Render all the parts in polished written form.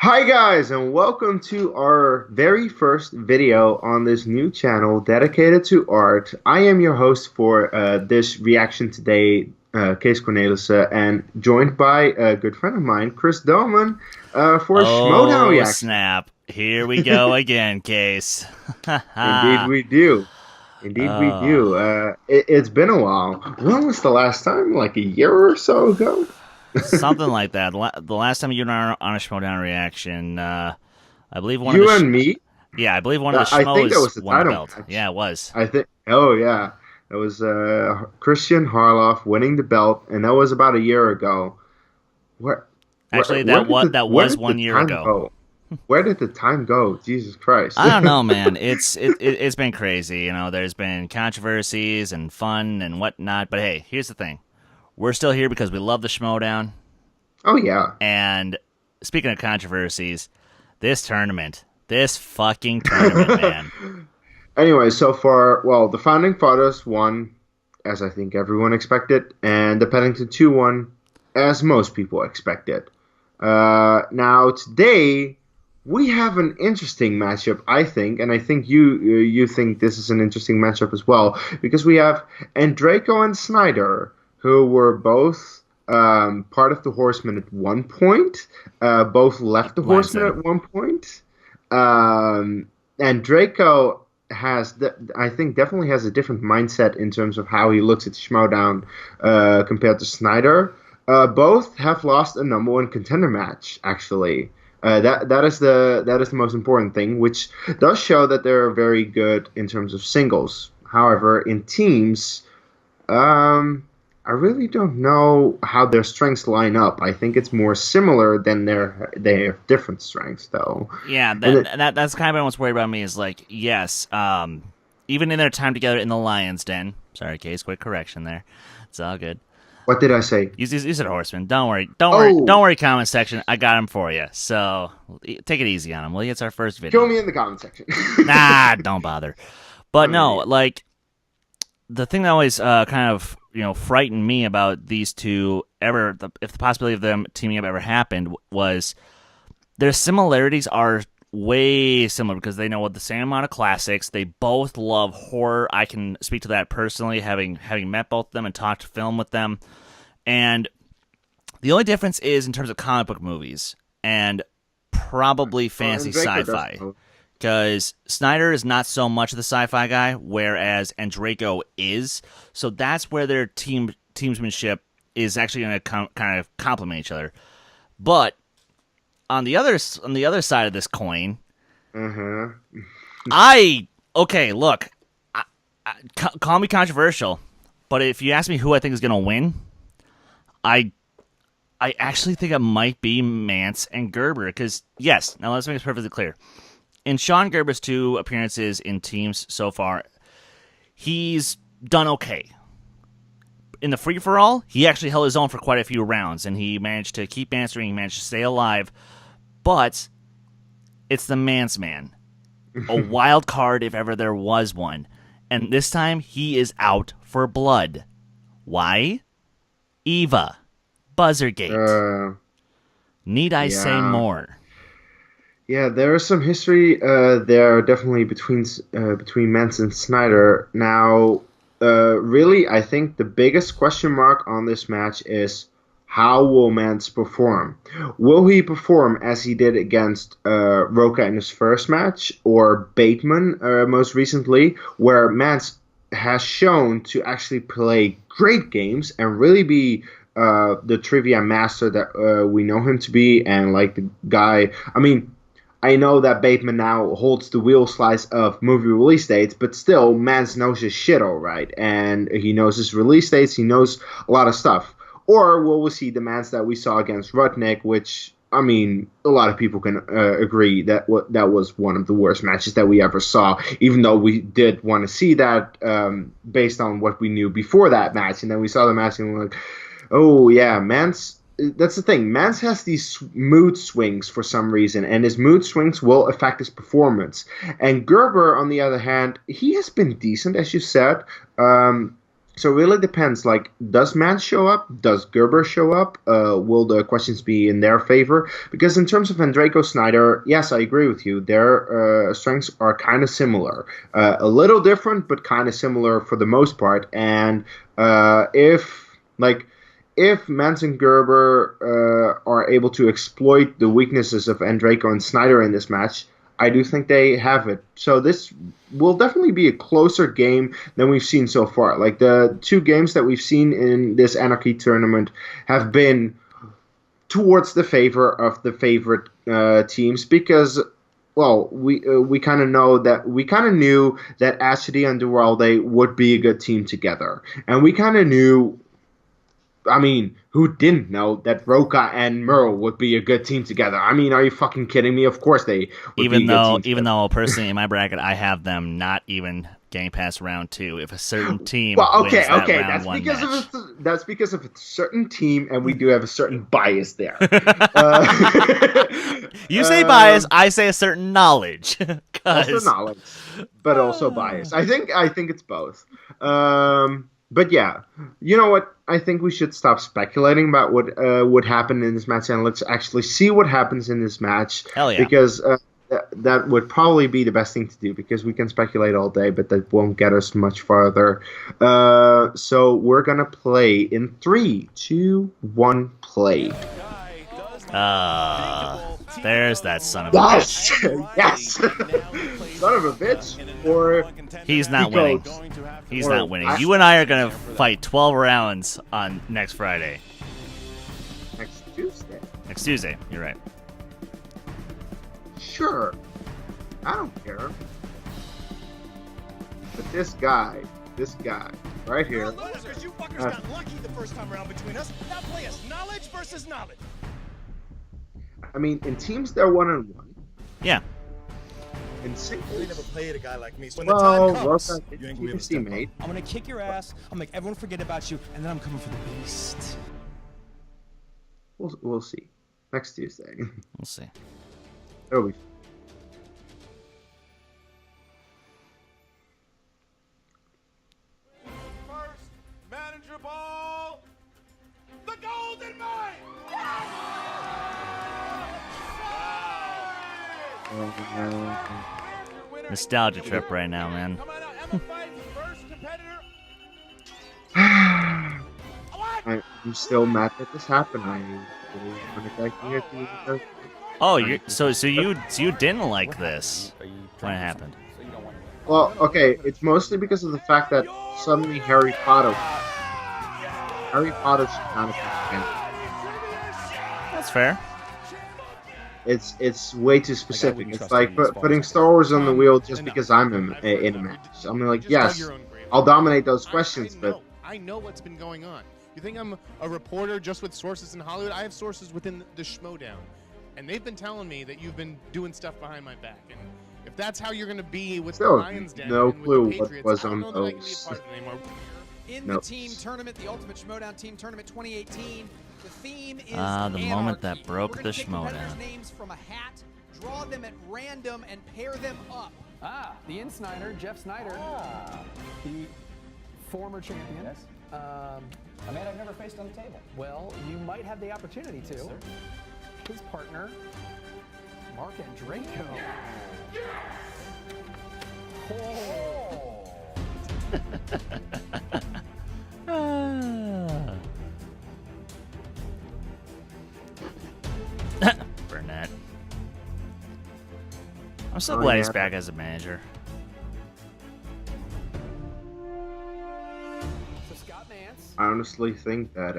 Hi guys, and welcome to our very first video on this new channel dedicated to art. I am your host for this reaction today, Kees Cornelissen, and joined by a good friend of mine, Chris Doman, for a Schmoedown Oh, reaction. snap. Here we go again, Case. Indeed we do. Indeed we Oh, do. It's been a while. When was the last time? Like a year or so ago? something like that. The last time you and I were on a Schmoedown reaction, I believe one of the You and me? yeah, I believe one of the I think that Schmoes was the won the title belt. match. Yeah, it was. I think. Oh yeah, it was Christian Harloff winning the belt, and that was about a year ago. Where, Actually, that where was did the 1 year time ago. go? Where did the time go? Jesus Christ! I don't know, man. It's been crazy. There's been controversies and fun and whatnot. But hey, here's the thing: we're still here because we love the Schmoedown. Oh yeah. And speaking of controversies, this fucking tournament, man. Anyway, so far, well, the Founding Fathers won, as I think everyone expected, and the Paddington 2 won, as most people expected. Now today we have an interesting matchup, I think, and I think you think this is an interesting matchup as well because we have Andraco and Snyder, who were both part of the Horsemen at one point, both left the Line Horsemen said. at one point. And Draco I think, definitely has a different mindset in terms of how he looks at Schmoedown compared to Snyder. Both have lost a number one contender match, actually. That is the most important thing, which does show that they're very good in terms of singles. However, in teams, um, I really don't know how their strengths line up. I think it's more similar than they have different strengths, though. Yeah, And it, that's kind of what's worried about me is like, yes, even in their time together in the Lions Den. Sorry, Case, quick correction there. It's all good. what did I say? You said Horseman. Oh, don't worry. Comment section, I got him for you. So take it easy on him. Well, it's our first kill video. me in the comment section. Nah, don't bother. But I'm an no, idiot. like the thing that always kind of frightened me about these two if the possibility of them teaming up ever happened was their similarities are way similar because they know the same amount of classics. They both love horror. I can speak to that personally, having met both of them and talked film with them. And the only difference is in terms of comic book movies and probably fantasy And Draco does sci-fi. both. Because Snyder is not so much of the sci-fi guy, whereas Andraco is. So that's where their teamsmanship is actually going to kind of complement each other. But on the other side of this coin, Uh-huh. I okay. Look, call me controversial, but if you ask me who I think is going to win, I I actually think it might be Mance and Gerber. Because yes, now let's make this perfectly clear. In Sean Gerber's two appearances in teams so far, he's done okay. In the free for all, he actually held his own for quite a few rounds, and he managed to keep answering. He managed to stay alive, but it's the man's man, a wild card if ever there was one, and this time he is out for blood. Why? Eva, Buzzergate. uh, Need I say yeah. more? Yeah, there is some history there definitely between Mance and Snyder. Now, really, I think the biggest question mark on this match is how will Mance perform? Will he perform as he did against Roca in his first match, or Bateman most recently, where Mance has shown to actually play great games and really be the trivia master that we know him to be, and like the guy. I mean, I know that Bateman now holds the wheel slice of movie release dates, but still, Mance knows his shit all right, and he knows his release dates. He knows a lot of stuff. Or will we see the Mance that we saw against Rudnick, which, I mean, a lot of people can agree that that was one of the worst matches that we ever saw, even though we did want to see that based on what we knew before that match. And then we saw the match and we're like, oh, yeah, Mance. That's the thing. Mance has these mood swings for some reason, and his mood swings will affect his performance. And Gerber, on the other hand, he has been decent, as you said. So it really depends. Like, does Mans show up? Does Gerber show up? Will the questions be in their favor? Because in terms of Andrejko Snyder, yes, I agree with you. Their strengths are kind of similar, a little different, but kind of similar for the most part. And if like if Mans and Gerber are able to exploit the weaknesses of Andrejko and Snyder in this match, I do think they have it. So this will definitely be a closer game than we've seen so far. Like the two games that we've seen in this Anarchy tournament have been towards the favor of the favorite teams because, well, we kind of knew that Ashley and Duvalde would be a good team together, and we kind of knew. I mean, who didn't know that Roca and Merle would be a good team together? I mean, are you fucking kidding me? Of course they would be a good team together. Even though personally in my bracket I have them not even getting past round 2 if a certain team well, okay, wins that okay, round that's 1 because match. that's because of a certain team, and we do have a certain bias there. You say bias, I say a certain knowledge. Also knowledge, but also bias. I think it's both. But yeah, you know what? I think we should stop speculating about what would happen in this match, and let's actually see what happens in this match. Hell yeah! Because that would probably be the best thing to do, because we can speculate all day, but that won't get us much farther. So we're gonna play in 3, 2, 1, play. There's that son of a bitch. Yes! Son of a bitch? Or he's not winning. He's not winning. You and I are going to fight 12 rounds on next Friday. Next Tuesday. Next Tuesday, you're right. Sure. I don't care. But this guy, right here. Because you fuckers got lucky the first time around between us. Now play us knowledge versus knowledge. I mean, in teams they're 1-1. Yeah. In singles, They never played a guy like me. So when well, the time comes, Roca, you ain't gonna be he's able a to step teammate. up. I'm gonna kick your ass. I'll make everyone forget about you, and then I'm coming for the beast. We'll see. Next Tuesday. We'll see. It'll be. First manager ball, the golden mine. Nostalgia trip right now, man. Come on out, Emma Fight, first competitor. I'm still mad that this happened. I really wanted that here to. Oh, so you didn't like this when it happened? Well, okay, it's mostly because of the fact that suddenly Harry Potter should kind of come. That's fair. It's way too specific. It's like putting Star Wars on the wheel just because I'm in a match. I'm like, yes, I'll dominate those questions, but I know what's been going on. You think I'm a reporter just with sources in Hollywood? I have sources within the Schmoedown, and they've been telling me that you've been doing stuff behind my back. And if that's how you're going to be with the still Lions Den no and with clue the what Patriots, was I on don't know that I can be a those. part of it anymore. In Nope. the team tournament, the Ultimate Schmoedown Team Tournament 2018, the theme is The moment that Anarchy. broke We're the gonna take competitors' Schmoedown. names from a hat, draw them at random, and pair them up. The Insnider, Jeff Snyder, the former champion. Yes. A man I've never faced on the table. Well, you might have the opportunity to. Yes, his partner, Mark Andrejko. Burnett. I'm so Oh, glad yeah. he's back as a manager. So Scott Nance, I honestly think that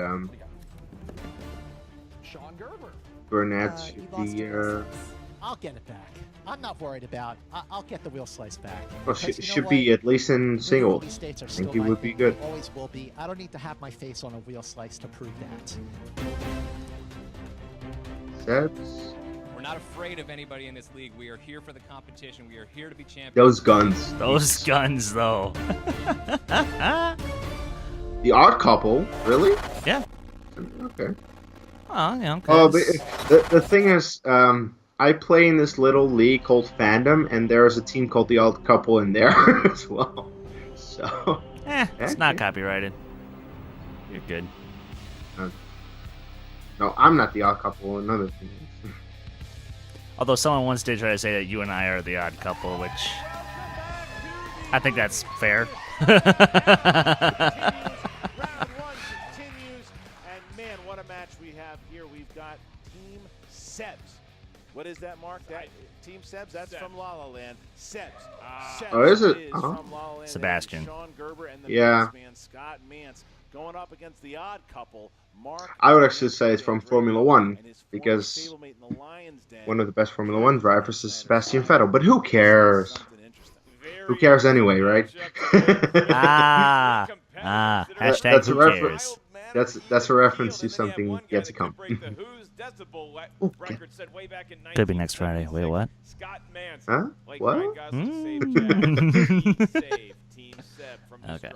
Sean Gerber. Burnett You should lost be your license. I'll get it back. I'm not worried about. I'll get the wheel slice back. well, Because you know should what? be at least in Literally, singles. states are I still think he my would be thing. good. Always will be. I don't need to have my face on a wheel slice to prove that. Sets. We're not afraid of anybody in this league. We are here for the competition. We are here to be champions. Those guns. Those guns, though. The Odd Couple, really? Yeah. Okay. Oh, yeah. Oh, but the thing is, I play in this little league called Fandom, and there's a team called the Odd Couple in there as well. So It's not copyrighted. You're good. No, I'm not the odd couple. Another thing is. Although someone once did try to say that you and I are the odd couple, which I think that's fair. Round one continues, and man, what a match we have here. We've got Team Sebs. What is that, Mark? That Team Sebs? That's from La La Land. Sebs. Sebs Oh, is it? from La La Land. Sebastian. Sean Gerber and the Yeah. man Scott Mance going up against the odd couple. Mark. I would actually say it's from Formula One, and his former because stablemate in the Lions Den. one of the best Formula One drivers is Sebastian Vettel. But who cares? Something interesting. Who cares anyway, right? Hashtag That's a who reference. cares. That's a reference to something yet to come. Could be next Friday. Wait, what? Huh? What? Okay.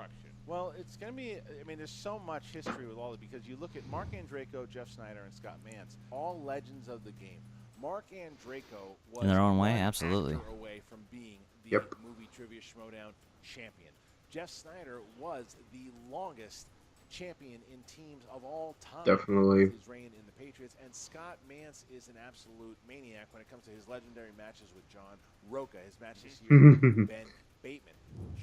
Well, it's going to be, I mean, there's so much history with all of it because you look at Mark Andreyko, Jeff Snyder, and Scott Mance, all legends of the game. Mark Andreyko was In their own way, one absolutely. actor away from being the Yep. Movie Trivia Schmoedown champion. Jeff Snyder was the longest champion in teams of all time. Definitely. His reign in the Patriots, and Scott Mance is an absolute maniac when it comes to his legendary matches with John Roca, his match this year with Ben Bateman.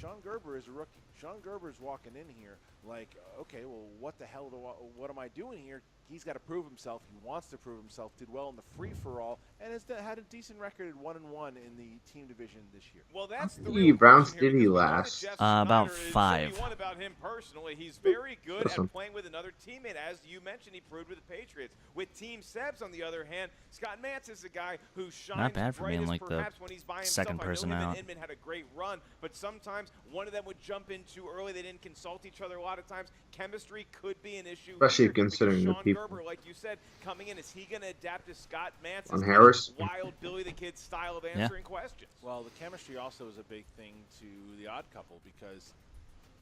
Sean Gerber is a rookie. Sean Gerber's walking in here like, okay, well, what the hell what am I doing here? He's got to prove himself. He wants to prove himself. Did well in the free-for-all, and has had a decent record at 1-1 in the team division this year. Well, that's the How real many rounds question here, did he because we know that last? Jeff About Snyder is- 5. so you want about him personally, he's very good Awesome. at playing with another teammate. As you mentioned, he proved with the Patriots. With Team Sebs, on the other hand, Scott Mance is a guy who shines Not bad for being brightest like the perhaps when he's by himself. second I know person him and out. Inman had a great run, but sometimes one of them would jump in too early. They didn't consult each other a lot of times. Chemistry could be an issue. Especially here, considering because the Sean people. Gerber, like you said, coming in, is he going to adapt to Scott Mance's On Harris? wild Billy the Kid style of answering questions? Well, the chemistry also is a big thing to the odd couple because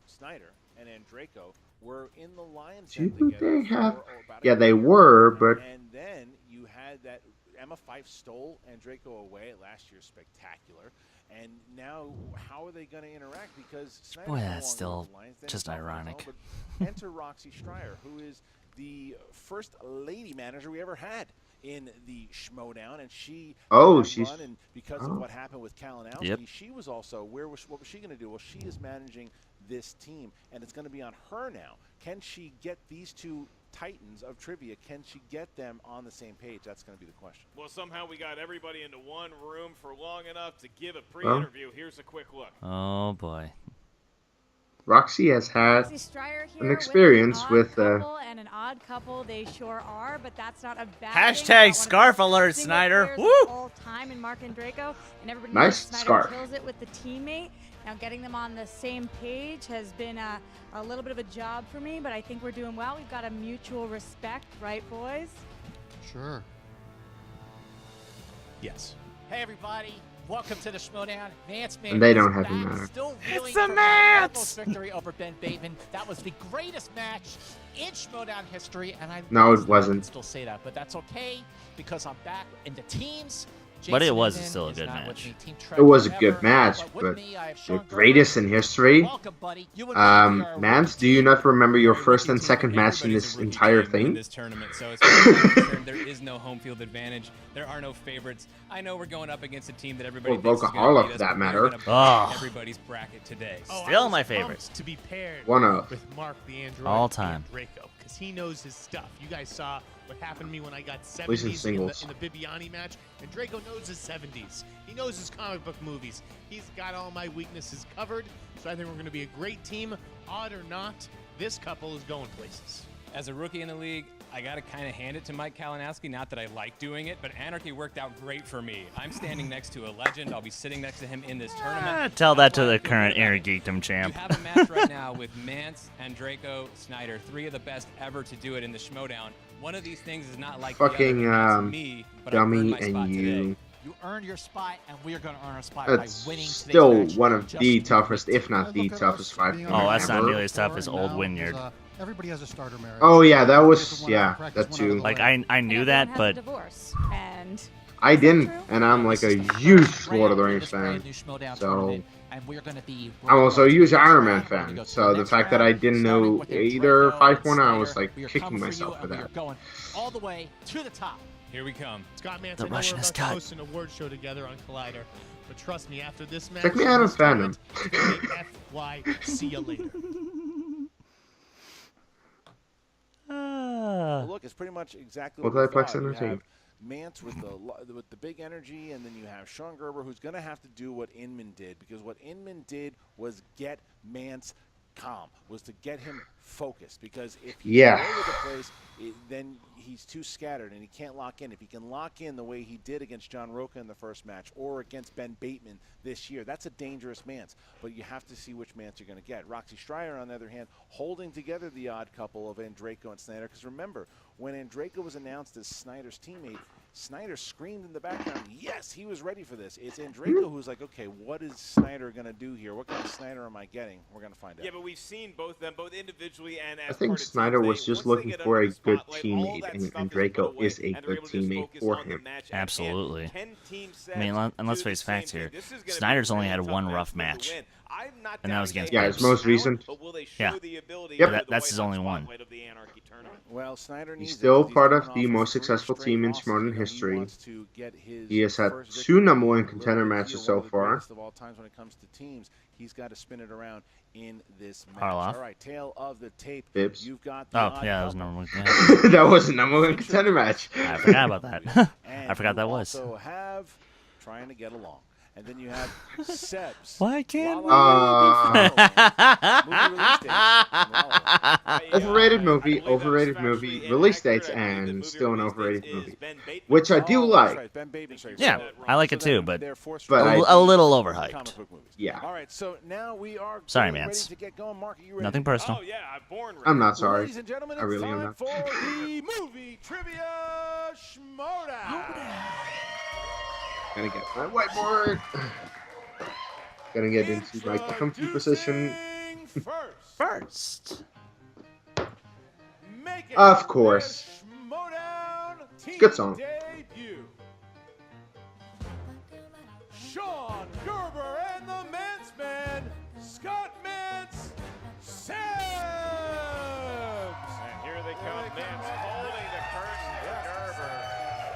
Snyder and Andreyko were in the Lions Den Do together they have? for about a Yeah, they year. were, but And then you had that Emma Fyfe stole Andreyko away at last year's Spectacular. And now, how are they going to interact? Because Snyder's Boy, no that's longer still with the Lions Den, just he's off on his ironic. own, but enter Roxy Stryer, who is the first lady manager we ever had in the Schmoedown, and she Oh, had that she's- run, and because oh. of what happened with Kalinowski, Yep. she was also what was she going to do? Well, she is managing this team, and it's going to be on her now. Can she get these two titans of trivia? Can she get them on the same page? That's going to be the question. Well, somehow we got everybody into one room for long enough to give a pre-interview. Here's a quick look. Oh boy. Roxy has had Roxy Stryer here an experience with, with, an odd couple and an odd couple. They sure are, but that's not a bad Hashtag thing. One of the scarf best alert, single Snyder. players Woo! of all time in Mark Andreyko, and everybody Nice knows Snyder scarf. kills it with the teammate. Now getting them on the same page has been a little bit of a job for me, but I think we're doing well. We've got a mutual respect, right, boys? Sure. Yes. Hey, everybody. Welcome to the Schmoedown. Mance And they is don't have back, a matter. Still reeling It's a from Mance! that almost victory over Ben Bateman. That was the greatest match in Schmoedown history, and I No, it I can wasn't. still say that, but that's okay because I'm back in the teams. But it Jason was Inman still a is good not with match. me. Team It was a Trevor, good match, with but me, I have the Sean Gerber. greatest in history. Welcome, buddy. You and me are Mance, do you not remember your first and second match in this entire thing? This tournament, so as far as I'm concerned, there is no home field advantage. There are no favorites. I know we're going up against a team that everybody Or thinks is Boca gonna Hall, beat for us, that but we're matter. gonna beat Oh. everybody's bracket today. Still my favorite. To be paired One of. with Mark the Android All time. Draco, because he knows his stuff. You guys saw what happened to me when I got least in 70s singles. in the Bibiani match, and Draco knows his 70s. He knows his comic book movies. He's got all my weaknesses covered, so I think we're going to be a great team. Odd or not, this couple is going places. As a rookie in the league, I got to kind of hand it to Mike Kalinowski. Not that I like doing it, but Anarchy worked out great for me. I'm standing next to a legend. I'll be sitting next to him in this tournament. Tell that That's to why I the feel current good about Air it. Geekdom champ. You have a match right now with Mance, Andreyko, Snyder, 3 of the best ever to do it in the Schmoedown. One of these things is not like Fucking, the other, and that's me, but I've earned Dummy my spot and today. you. You earned your spot, and we are going to earn our spot That's by winning today's still match. one of Just the do toughest, it. if not the toughest fight. Oh, that's not ever. nearly as tough as Old Wynyard. Everybody has a starter merit. Oh, yeah, that was- Different one yeah, out of that practice, one out too. of the Like way. I knew And that, everyone has a but divorce, and I Is that didn't, true? and I'm like a huge Lord of the Rings fan. So I'm also a huge Iron Man fan. So the fact that I didn't know either 5-1, I was like kicking myself for that. Going all the way to the top. Here we come. Scott Mance, The I know Russian we're is about to cut. host an award show together on Collider, but trust me, after this match, Check me out on this tournament, Fandom. it's gonna be FY, see you later. Well, look, it's pretty much exactly what we Multiplex thought. You Entertainment. have Mance with the big energy, and then you have Sean Gerber, who's going to have to do what Inman did, because what Inman did was get Mance calm, was to get him focused, because if he's all over the place, then he's too scattered and he can't lock in. If he can lock in the way he did against John Roca in the first match or against Ben Bateman this year, that's a dangerous Mance. But you have to see which Mance you're going to get. Roxy Stryer, on the other hand, holding together the odd couple of Andreyko and Snyder, because remember, when Andreyko was announced as Snyder's teammate, Snyder screamed in the background, yes, he was ready for this. It's Andreyko who's like, okay, what is Snyder going to do here? What kind of Snyder am I getting? We're going to find out. Yeah, but we've seen both them, both individually and as I think part of Snyder teams. was just looking for a good teammate, and Draco is a good teammate for him. Absolutely. I mean, and let's face facts here. Snyder's only had one rough match, and that was against his most recent. Yeah. Yep. That's his only one. Well, Snyder He's still part of the most successful team in Schmoedown history. He has had 2 #1 contender matches so far. Of all times when it comes to teams, he's got to spin it around in this match. Harloff. All right, tail of the tape. Bibbs. You've got the Yeah, that was #1. Yeah. That was a #1 contender match. I forgot about that. I forgot that was. Also have trying to get along. And then you have Sebs. Why can't overrated movie, release dates, and still an overrated movie, which I do like. Yeah, I like it too, but a I, little overhyped. Yeah. All right, so now we are Sorry, ready Mance. to get going. Mark, are you ready? Nothing personal. Oh, yeah, I'm born ready. I'm not sorry. Ladies and gentlemen, I really it's am time not. for the Movie Trivia Schmoedown. Gonna get my whiteboard. Gonna get into my comfy position. First. Of course. Good song. Debut. Sean Gerber and the Mance Man, Scott Mance, Sebs. And here they come, Mance holding the curtain for Gerber.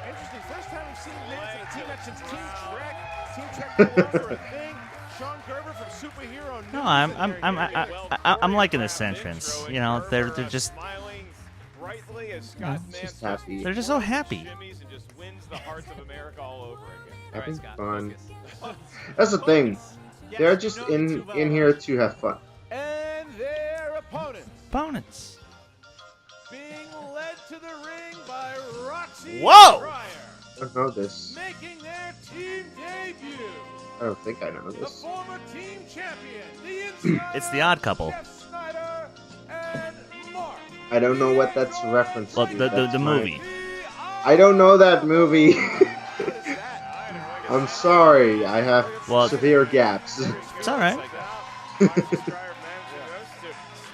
Interesting. First time we've seen Mance in a team match since Team Trek. Team Trek no longer a thing. Sean Gerber from Superhero. No, I'm liking this entrance. You know, they're just Smiling brightly as Scott Mance just happy. they're just so happy. shimmies and just wins the hearts of America all over again. Having fun. That's the thing. They're just in here to have fun. And their Opponents. being led to the ring by Roxy Whoa! Stryer, I don't know this. making their team debut. I don't think I know The this. former team champion, the Insider, It's the Odd Couple. Jeff Snyder, and Mark. I don't know what that's reference Well, to. the That's my- movie. I don't know that movie. I'm sorry. I have severe gaps. It's all right.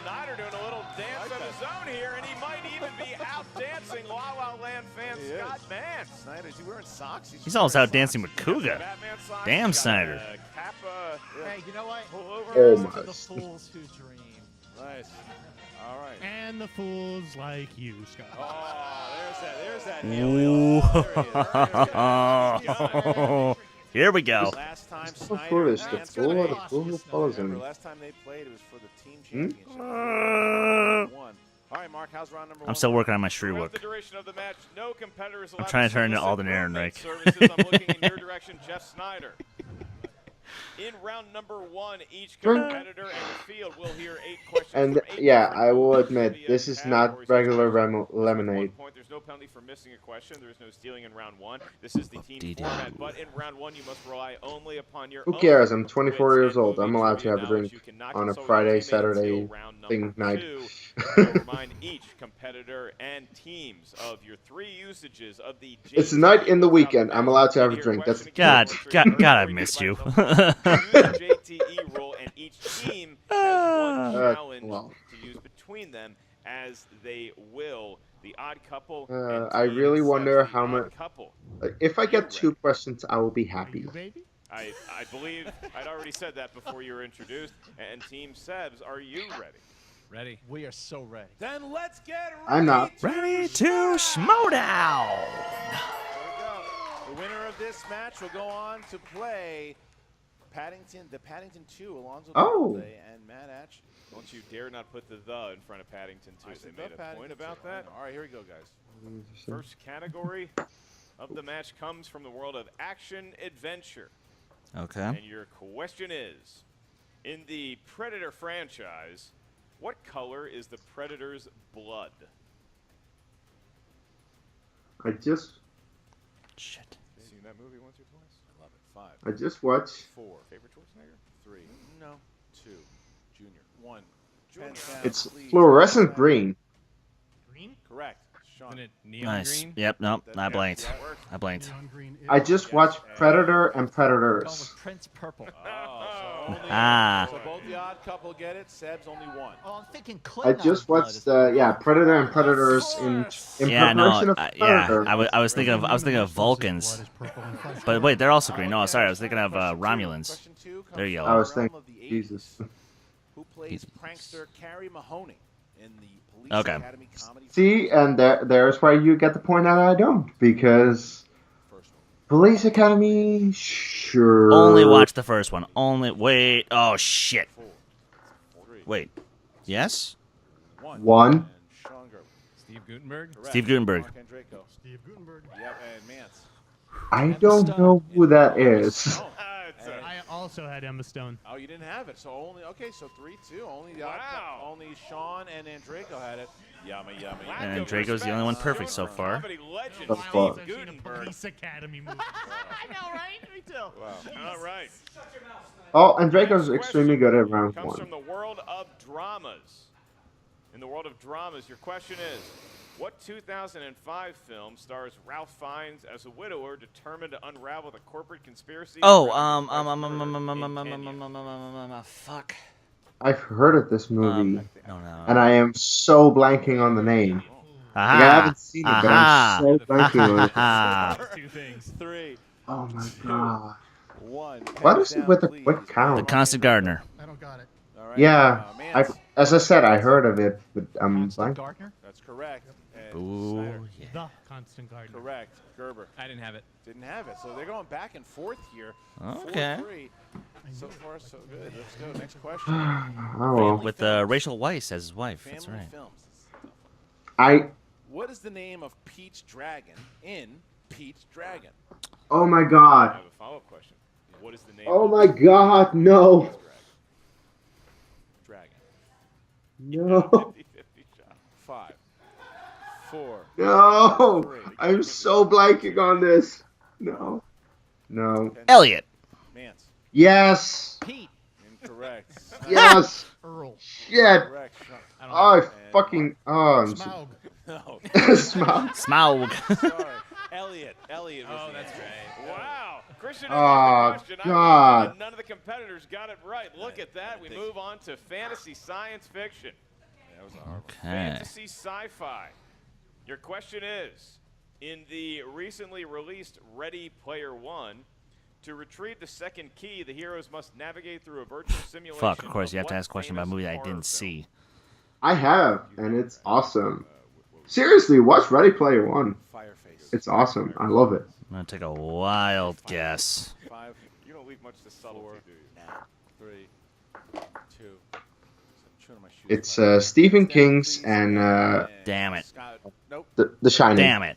Snyder doing a little dance of his own here, and he might even be out dancing La La Land fan Scott Mance. Snyder, is he wearing socks? He's almost out dancing with Kuga. Batman socks, Damn, he's got Snyder. a Kappa Hey, you know what? Oh To my. the fools who dream. Nice. All right. And the fools like you, Scott. There's that. Ooh. Here we go. Last time So Snyder foolish. The Mance fool or the played. fool who follows Remember, him. last time they played, it was for the team Hmm? championship. One. All right, Mark, how's round number one? I'm still working on my Shrew Throughout work. the duration of the match, no competitors I'm allowed trying to turn into solicit Alden Aaron, movement Rick. services. I'm looking in your direction, Jeff Snyder. In round number one, each competitor and the field will hear 8 questions. And from 8 yeah, different I will movement admit, trivia this is not categories. regular At lemonade. 1 point, there's no penalty for missing a question. There is no stealing in round one. This is the team format, but in round one, you must rely only upon your Who own cares? I'm 24 wits years and old. I'm movie allowed to trivia have a knowledge. drink You cannot on a consult Friday, your teammate Saturday until round thing number night. 2. I'll remind each competitor and teams of your 3 usages of the It's a night in the weekend. I'm allowed to have a drink. That's God, I missed you. Use the JTE rule, and each team has one challenge well. to use between them as they will. The odd couple. I really wonder how much. much. If I get 2 questions, I will be happy. I believe I'd already said that before you were introduced. And Team Sebs, are you ready? Ready. We are so ready. Then let's get ready. I'm not. Ready to Schmoedown. There we go. The winner of this match will go on to play the Paddington 2, Alonzo Oh. Doubleday and Matt Atch. Don't you dare not put the in front of Paddington 2. They made a point about that. All right, here we go, guys. First category of the match comes from the world of action-adventure. Okay. And your question is, in the Predator franchise, what color is the Predator's blood? I just Shit. Seen that movie once or twice? I love it. 5, I just watched. 4, Favorite Schwarzenegger? 3, no, 2, Junior, 1. It's fluorescent green. Green? Correct. Sean. Isn't it neon Nice. green? Yep. Nope. I Yeah, blinked. that works. I blinked. Neon green is I just watched Predator and Going Predators. with Prince Purple. Oh, so only so both the odd couple get it. Seb's only 1. Oh, I'm thinking I Clinton. just watched Predator and Predators in Yeah, no, preparation of yeah. Predator. I was thinking of Vulcans, but wait, they're also green. No, sorry, I was thinking of Romulans. Question 2 comes They're from yellow. the I was realm thinking, of the 80s. Jesus. Who plays prankster Carrie Mahoney in the Police Okay. Academy comedy? See, and there's where you get the point that I don't, because First one. Police Academy, sure. Only watch the first one. Wait. Oh shit. 4, 3, Wait. Yes. 1. And Sean Gerber. Steve Gutenberg. Correct. Steve Gutenberg. Mark Andreyko. Steve Gutenberg. Yep, and Mance. I don't know who that is. Oh, I also had Emma Stone. oh, you didn't have it. So only 3-2. Only the Wow. only Sean and Andreyko had it. Yummy. And Draco's the only one perfect so far. Comedy legend Of course. Steve I've seen a Gutenberg. Police Academy movie. I know, right? Me too. Wow. All right. Oh, and Draco's Next extremely good at round comes 1. from the world of dramas. In the world of dramas, your question is, what 2005 film stars Ralph Fiennes as a widower determined to unravel the corporate conspiracy? Oh, surrounding his wife's murder in Kenya? fuck. I've heard of this movie, No. and I am so blanking on the name. Like, I haven't seen it, but I'm so blanking on it. Aha. Two things. 3, Oh my god. 1. What is it Down, with the please. quick count? The Constant Gardener. I don't got it. All right. Yeah, Mance. as I said, I heard of it, but I'm Constant blanking. Gardner. That's correct. And Ooh, Snyder. yeah. The Constant Gardener. Correct. Gerber I didn't have it. didn't have it. So they're going back and forth here. Okay. 4-3. So far, so good. Let's go. Next question. Oh well. With Rachel Weisz as his wife. That's Family right. films. I. What is the name of Pete's Dragon in Pete's Dragon? Oh my I god. have a follow-up question. What is the name Oh of my god, no. Pete's Dragon. No. 50-50 shot. 5, 4. No. I'm so blanking on this. No. No. Elliot. Mance. Yes. Pete. Incorrect. Yes. Earl. Shit. Correct. Sean. I don't Oh, I know. fucking. Oh, I'm so. Smaug. No. Smaug. Smaug. Sorry. Elliot. Elliot was Oh, the that's answer. right. Wow. Christian Oh, answered the question. I God. believe that none of the competitors got it right. Look at that. We move on to fantasy science fiction. That was a hard one. Okay. Fantasy sci-fi. Your question is, in the recently released Ready Player One, to retrieve the second key, the heroes must navigate through a virtual simulation. Fuck, of course, you have to what ask a question about a famous movie that I horror didn't film? see. I have, and it's awesome. Seriously, watch Ready Player One. Fireface. It's awesome. I love it. I'm gonna take a wild guess. 5, You don't leave much to subtlety, do you? now. 3, 2. Chewing on my shoes. It's 5. Stephen Down, King's please. and Damn it. Scott. Nope. The Shining. Damn it.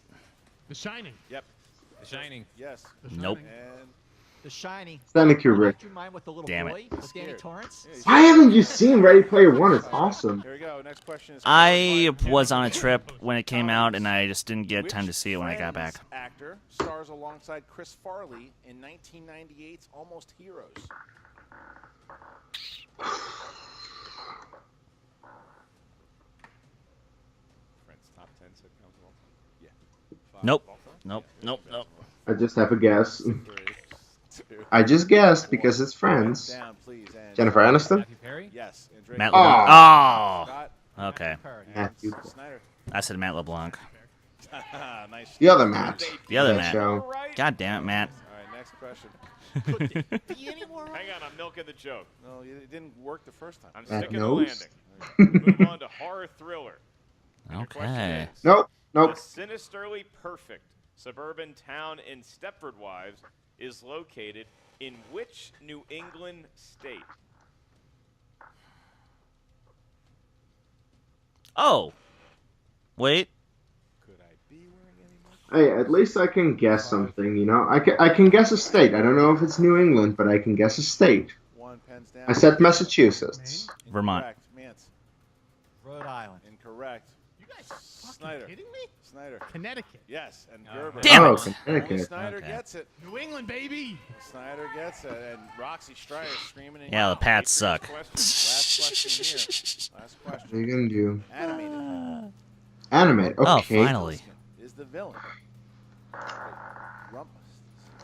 The Shining. Yep. The Shining. Yes. The Shining. Nope. And The Shining. Stanley Kubrick. Would you mind with the little Damn it. boy with Danny Scared. Torrance? Why haven't you seen Ready Player One? It's awesome. here we go. Next question is. I was on a trip when it came out, and I just didn't get time to see it when I got back. Which Friends actor stars alongside Chris Farley in 1998's Almost Heroes? Friends top 10 sitcoms of all time. Yeah. 5, Nope. all time? Nope. Yeah, Nope. Nope. I just have a guess. 3, 2. I just guessed because it's Friends. Down, please. And Jennifer Aniston? Matthew Perry. Yes. And Drake. Matt Oh. LeBlanc. Oh. Scott Okay. Perry. and Matthew. Snyder. I said Matt LeBlanc. Nice. The other match. The other That match. show. God damn it, Matt. All right, next question. Hang on, I'm milking the joke. No, it didn't work the first time. I'm Matt sticking the knows. landing. Move on to horror thriller. And your question Okay. is, Nope. Nope. the sinisterly perfect suburban town in Stepford Wives is located in which New England state? Oh. Wait. Could I be wearing any more? Hey, at least I can guess something, you know? I can guess a state. I don't know if it's New England, but I can guess a state. One pens down. I said Massachusetts. Vermont. Incorrect. Mance. Rhode Island. Incorrect. You guys fucking Snyder. kidding me? Snyder. Connecticut. Yes, and Gerber. Damn Oh, it. Only Connecticut. Snyder Okay. gets it. New England, baby. Snyder gets it, and Roxy Strider screaming. In Yeah, the Pats Patriots suck. question. Last question here. Last What are question. you gonna do? Animated. Animate. Oh, Okay. finally. Is the villain.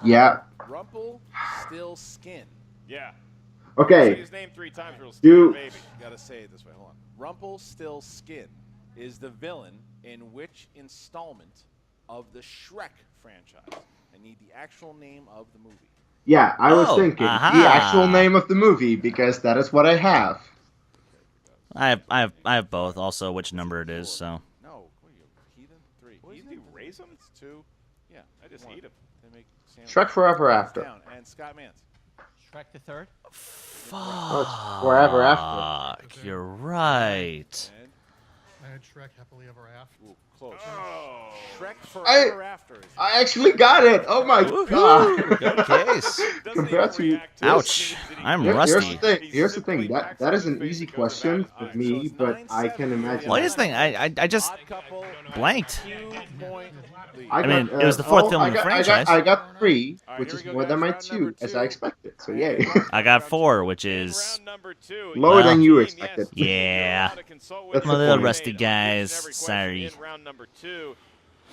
Yeah. Rumple still skin. Yeah. Say Okay. his name 3 times or he'll Do- steal the baby. You gotta say it this way. Hold on. Rumple still skin is the villain in which installment of the Shrek franchise? I need the actual name of the movie. Yeah, I was Oh, thinking aha. the actual name of the movie because that is what I have. I have both. Also, which number it is. So. No, what are you, heathen? 3. What does he do, raisins? 2. Yeah, I just one. eat 'em. They make sandwiches. Shrek Forever Hands After. down. And Scott Mance. Shrek the Third. Oh, it's Forever After. Fuck, you're right. And I had Shrek happily ever after. ooh, close. Oh. Shrek Forever After. Is I actually got it. Oh my Woohoo. god. Good case. Doesn't Compared even to- react to Ouch. it. He I'm needs to- Here's rusty. the thing. He Here's the thing. simply backs That up is his an face easy and goes question about for his me, so it's but 9-7 I can for imagine. Well, here's the thing. I just Odd Couple, blanked. 2-point lead. I mean, it was the fourth film in the franchise. I got 3, All right, which here is we go, more than my guys. Round number 2, as 2. I expected. So And yay. I got 4, which In is round number 2, Lower Well, than you team, expected. yes, Yeah. you're allowed to consult with That's your the little teammate rusty on each and guys. every question Sorry. In round number 2,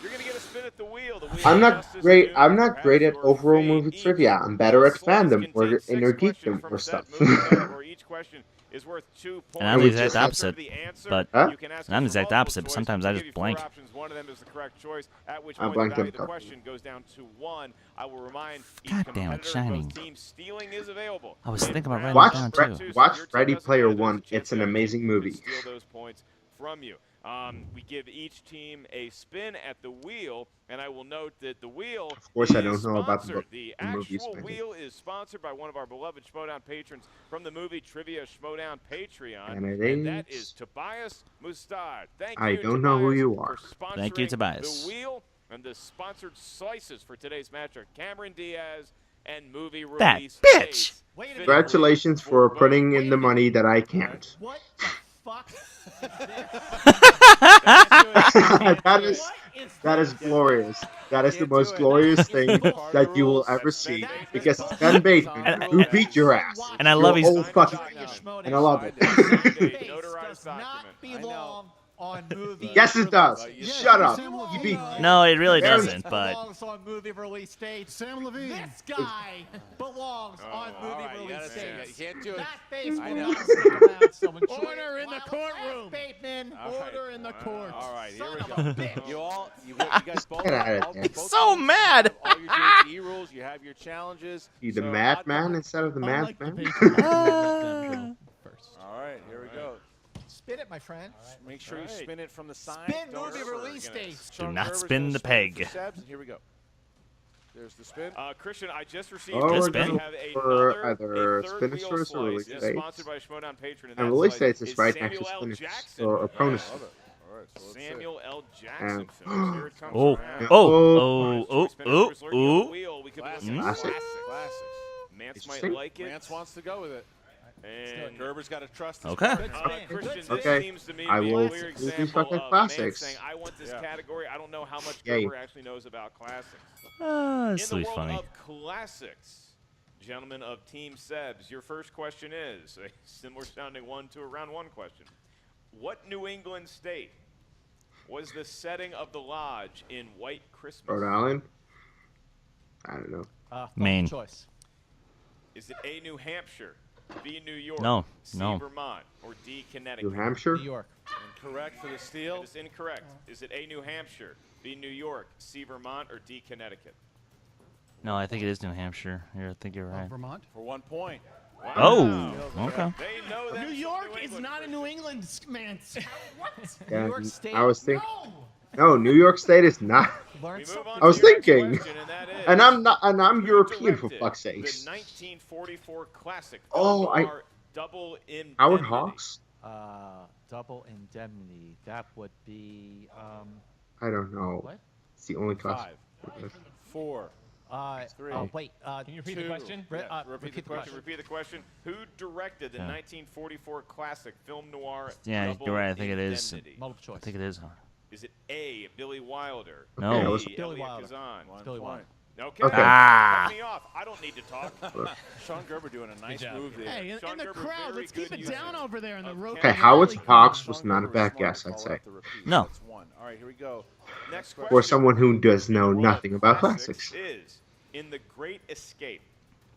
you're gonna get a spin at the wheel. The wheel I'm of not justice great. Doom I'm not has great at your overall fate. movie Each trivia. I'm better at slice fandom contains or 6 inner questions geekdom from or said stuff. movie category. Each question is worth 2 points. And I'm the exact If you opposite, answer the answer, but Huh? you can ask and I'm the us for exact multiple opposite, but choice. sometimes We'll I give just you 4 blank. options. One of them is the correct choice, at which I point the blanked value in of the a couple. question goes down to 1. I will remind each God damn it, competitor in Shining. both teams stealing is available. I was In thinking about round writing Watch, it down number too. two, so watch your team Ready doesn't Player get it, there's a One. chance It's an the other team amazing could movie. steal those points from you. We give each team a spin at the wheel, and I will note that the wheel Of course, I is don't know about sponsored. The the movie actual spinning. wheel is sponsored by one of our beloved Schmoedown patrons from the Movie Trivia Schmoedown Patreon, And it and that is- is Tobias Mustard. Thank I you, don't know who Tobias, you for are. sponsoring Thank you, Tobias. The wheel and the sponsored slices for today's match are Cameron Diaz and movie That release bitch! dates. Wait a minute. Congratulations for both. putting in the money that I can't. What the fuck? That is glorious. That is the most glorious thing that you will ever see. Because it's Ben Bateman who beat your ass. And I love Your he's- old fucking and I love it. Notarized does not document. belong on movie. Yes, it does. release Shut up. dates. You beat. No, it really Very- doesn't. But belongs on movie release dates. Sam Levine. This guy belongs on all movie right, you release gotta say it. dates. You can't do it. That face I will know. not stick around. So enjoy Order it in the while it courtroom. lasts, Bateman. All right. Order in the court. All right, here Son we of go. a bitch. You guys both Get outta all- there. both So teams mad. have all your JTE rules. You have your challenges. You the So, madman instead of the Unlike the madman? Patriots, let them go first. All right, here we go. Spin it, my friend. Make sure you Right. spin it from the side. Spin Don't movie ever- release dates. Sean not Gerber's spin gonna the spin peg. for Sebs, and here we go. There's the spin. Christian, I just received. Oh, we're we going have for another- either a third Spinach wheel or slice. release It's dates. sponsored by Schmoedown Patron, And that release slice dates is right next Samuel to L. Spinach Jackson. or Love Cronus. it. All right, so let's see. Samuel L. Jackson And- films. Here it comes oh, around. oh, Spin oh, it, lurking on the oh, wheel. We could be Classic. looking at Classic. Classics. Mance might Interesting. like it. Mance wants to go with it. And Gerber's got to trust his Okay. partner. Christian, this Okay. seems to me I to be will a clear use these example fucking of classics. Mance saying, I want this Yeah. category. I don't know how much Yay. Gerber actually knows about classics. this In will the be world funny. of classics, gentlemen of Team Sebs, your first question is a similar sounding one to a round one question. What New England state was the setting of the lodge in White Christmas? Rhode Island? I don't know. Maine. Choice. Is it A, New Hampshire, B, New York, No, C, no. Vermont, or D, Connecticut? New Hampshire? New York. correct for the steal. That is incorrect. Is it A, New Hampshire, B, New York, C, Vermont, or D, Connecticut? No, I think it is New Hampshire. Here, I think you're right. Vermont? For 1 point. Wow. Oh, okay. They know that New York is not a New England man. What? Yeah, New York State. I was thinking. No, New York State is not. Learn something. I was to your next thinking. question, and that is, And I'm not. And I'm who European for directed fuck's the sakes. 1944 classic Oh, film noir Double Indemnity? Howard Hawks? Double indemnity. That would be. I don't know. What? It's the only class. 5, 4, 3. Oh wait. Can you repeat the question? Repeat the question. Repeat the question. Who directed the 1944 classic film noir Yeah, Double you're right. I think it is. Indemnity? Multiple choice. I think it is hard. Is it A, Billy Wilder? No. Okay, I B, was- Billy Elliot Wilder. Kazan? Billy Wilder. Okay. Okay. Cut me off. I don't need to talk. Sean Gerber doing a nice job. move there. Hey, Sean in the Gerber, crowd, very let's keep good it down user over there in the of rope. Okay, Howard Hawks was not a bad Smart guess, to I'd call say. out the repeat. No. That's 1. All right, here we go. Next question. For someone who does know In the world nothing of about classics classics. is in The Great Escape.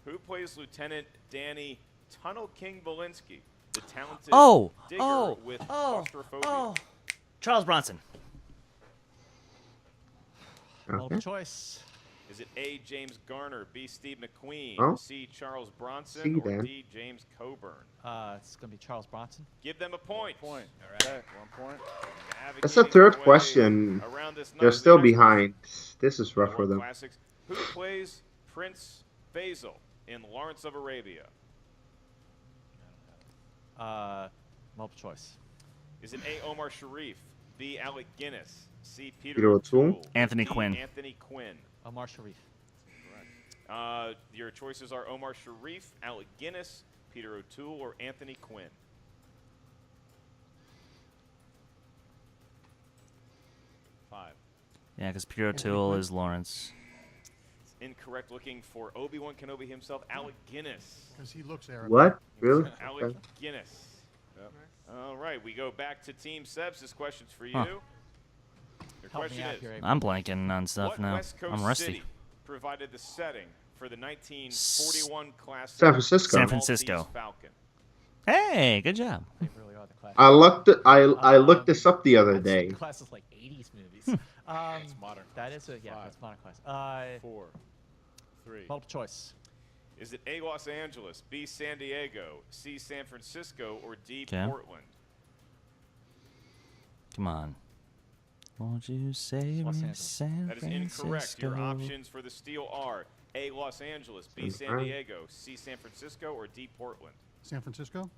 Who plays Lieutenant Danny Tunnel King Belinsky, the talented digger with claustrophobia? Charles Bronson. Multiple Okay. choice. Is it A, James Garner, B, Steve McQueen, Oh. C, Charles Bronson, C, or then. D, James Coburn? It's gonna be Charles Bronson. Give them a point. Point. Okay, 1 point. That's the Navigating third their way question. around this They're nightly still expert behind. This is rough for world them. classics. Who plays Prince Faisal in Lawrence of Arabia? Multiple choice. Is it A, Omar Sharif, B, Alec Guinness, C, Peter Peter O'Toole? O'Toole, Anthony D, Quinn. Anthony Quinn. Omar Sharif. Your choices are Omar Sharif, Alec Guinness, Peter O'Toole, or Anthony Quinn. 5. Yeah, because Peter O'Toole is Lawrence. Incorrect. Looking for Obi-Wan Kenobi himself, Alec Guinness. Because he looks Arab. What? Really? Alec Okay. Guinness. All right, we go back to Team Sebs. This question's for you. Huh. Your Help me question out is, here, I'm blanking on stuff what now. West Coast I'm rusty. city provided the setting for the 1941 classic San Francisco. San Francisco. Maltese Falcon? Hey, good job. They really are the classic. I looked this up the other That's day. Classes like 80s movies. That's modern. That is a yeah. 5, That's modern class. 4, 3. Multiple choice. Is it A, Los Angeles, B, San Diego, C, San Francisco, or D, Okay. Portland? Come on. Won't you save Los me, Angeles. San That is incorrect. Your Francisco? options for the steal are A, Los Angeles, B, San Alright. Diego, C, San Francisco, or D, Portland. San Francisco?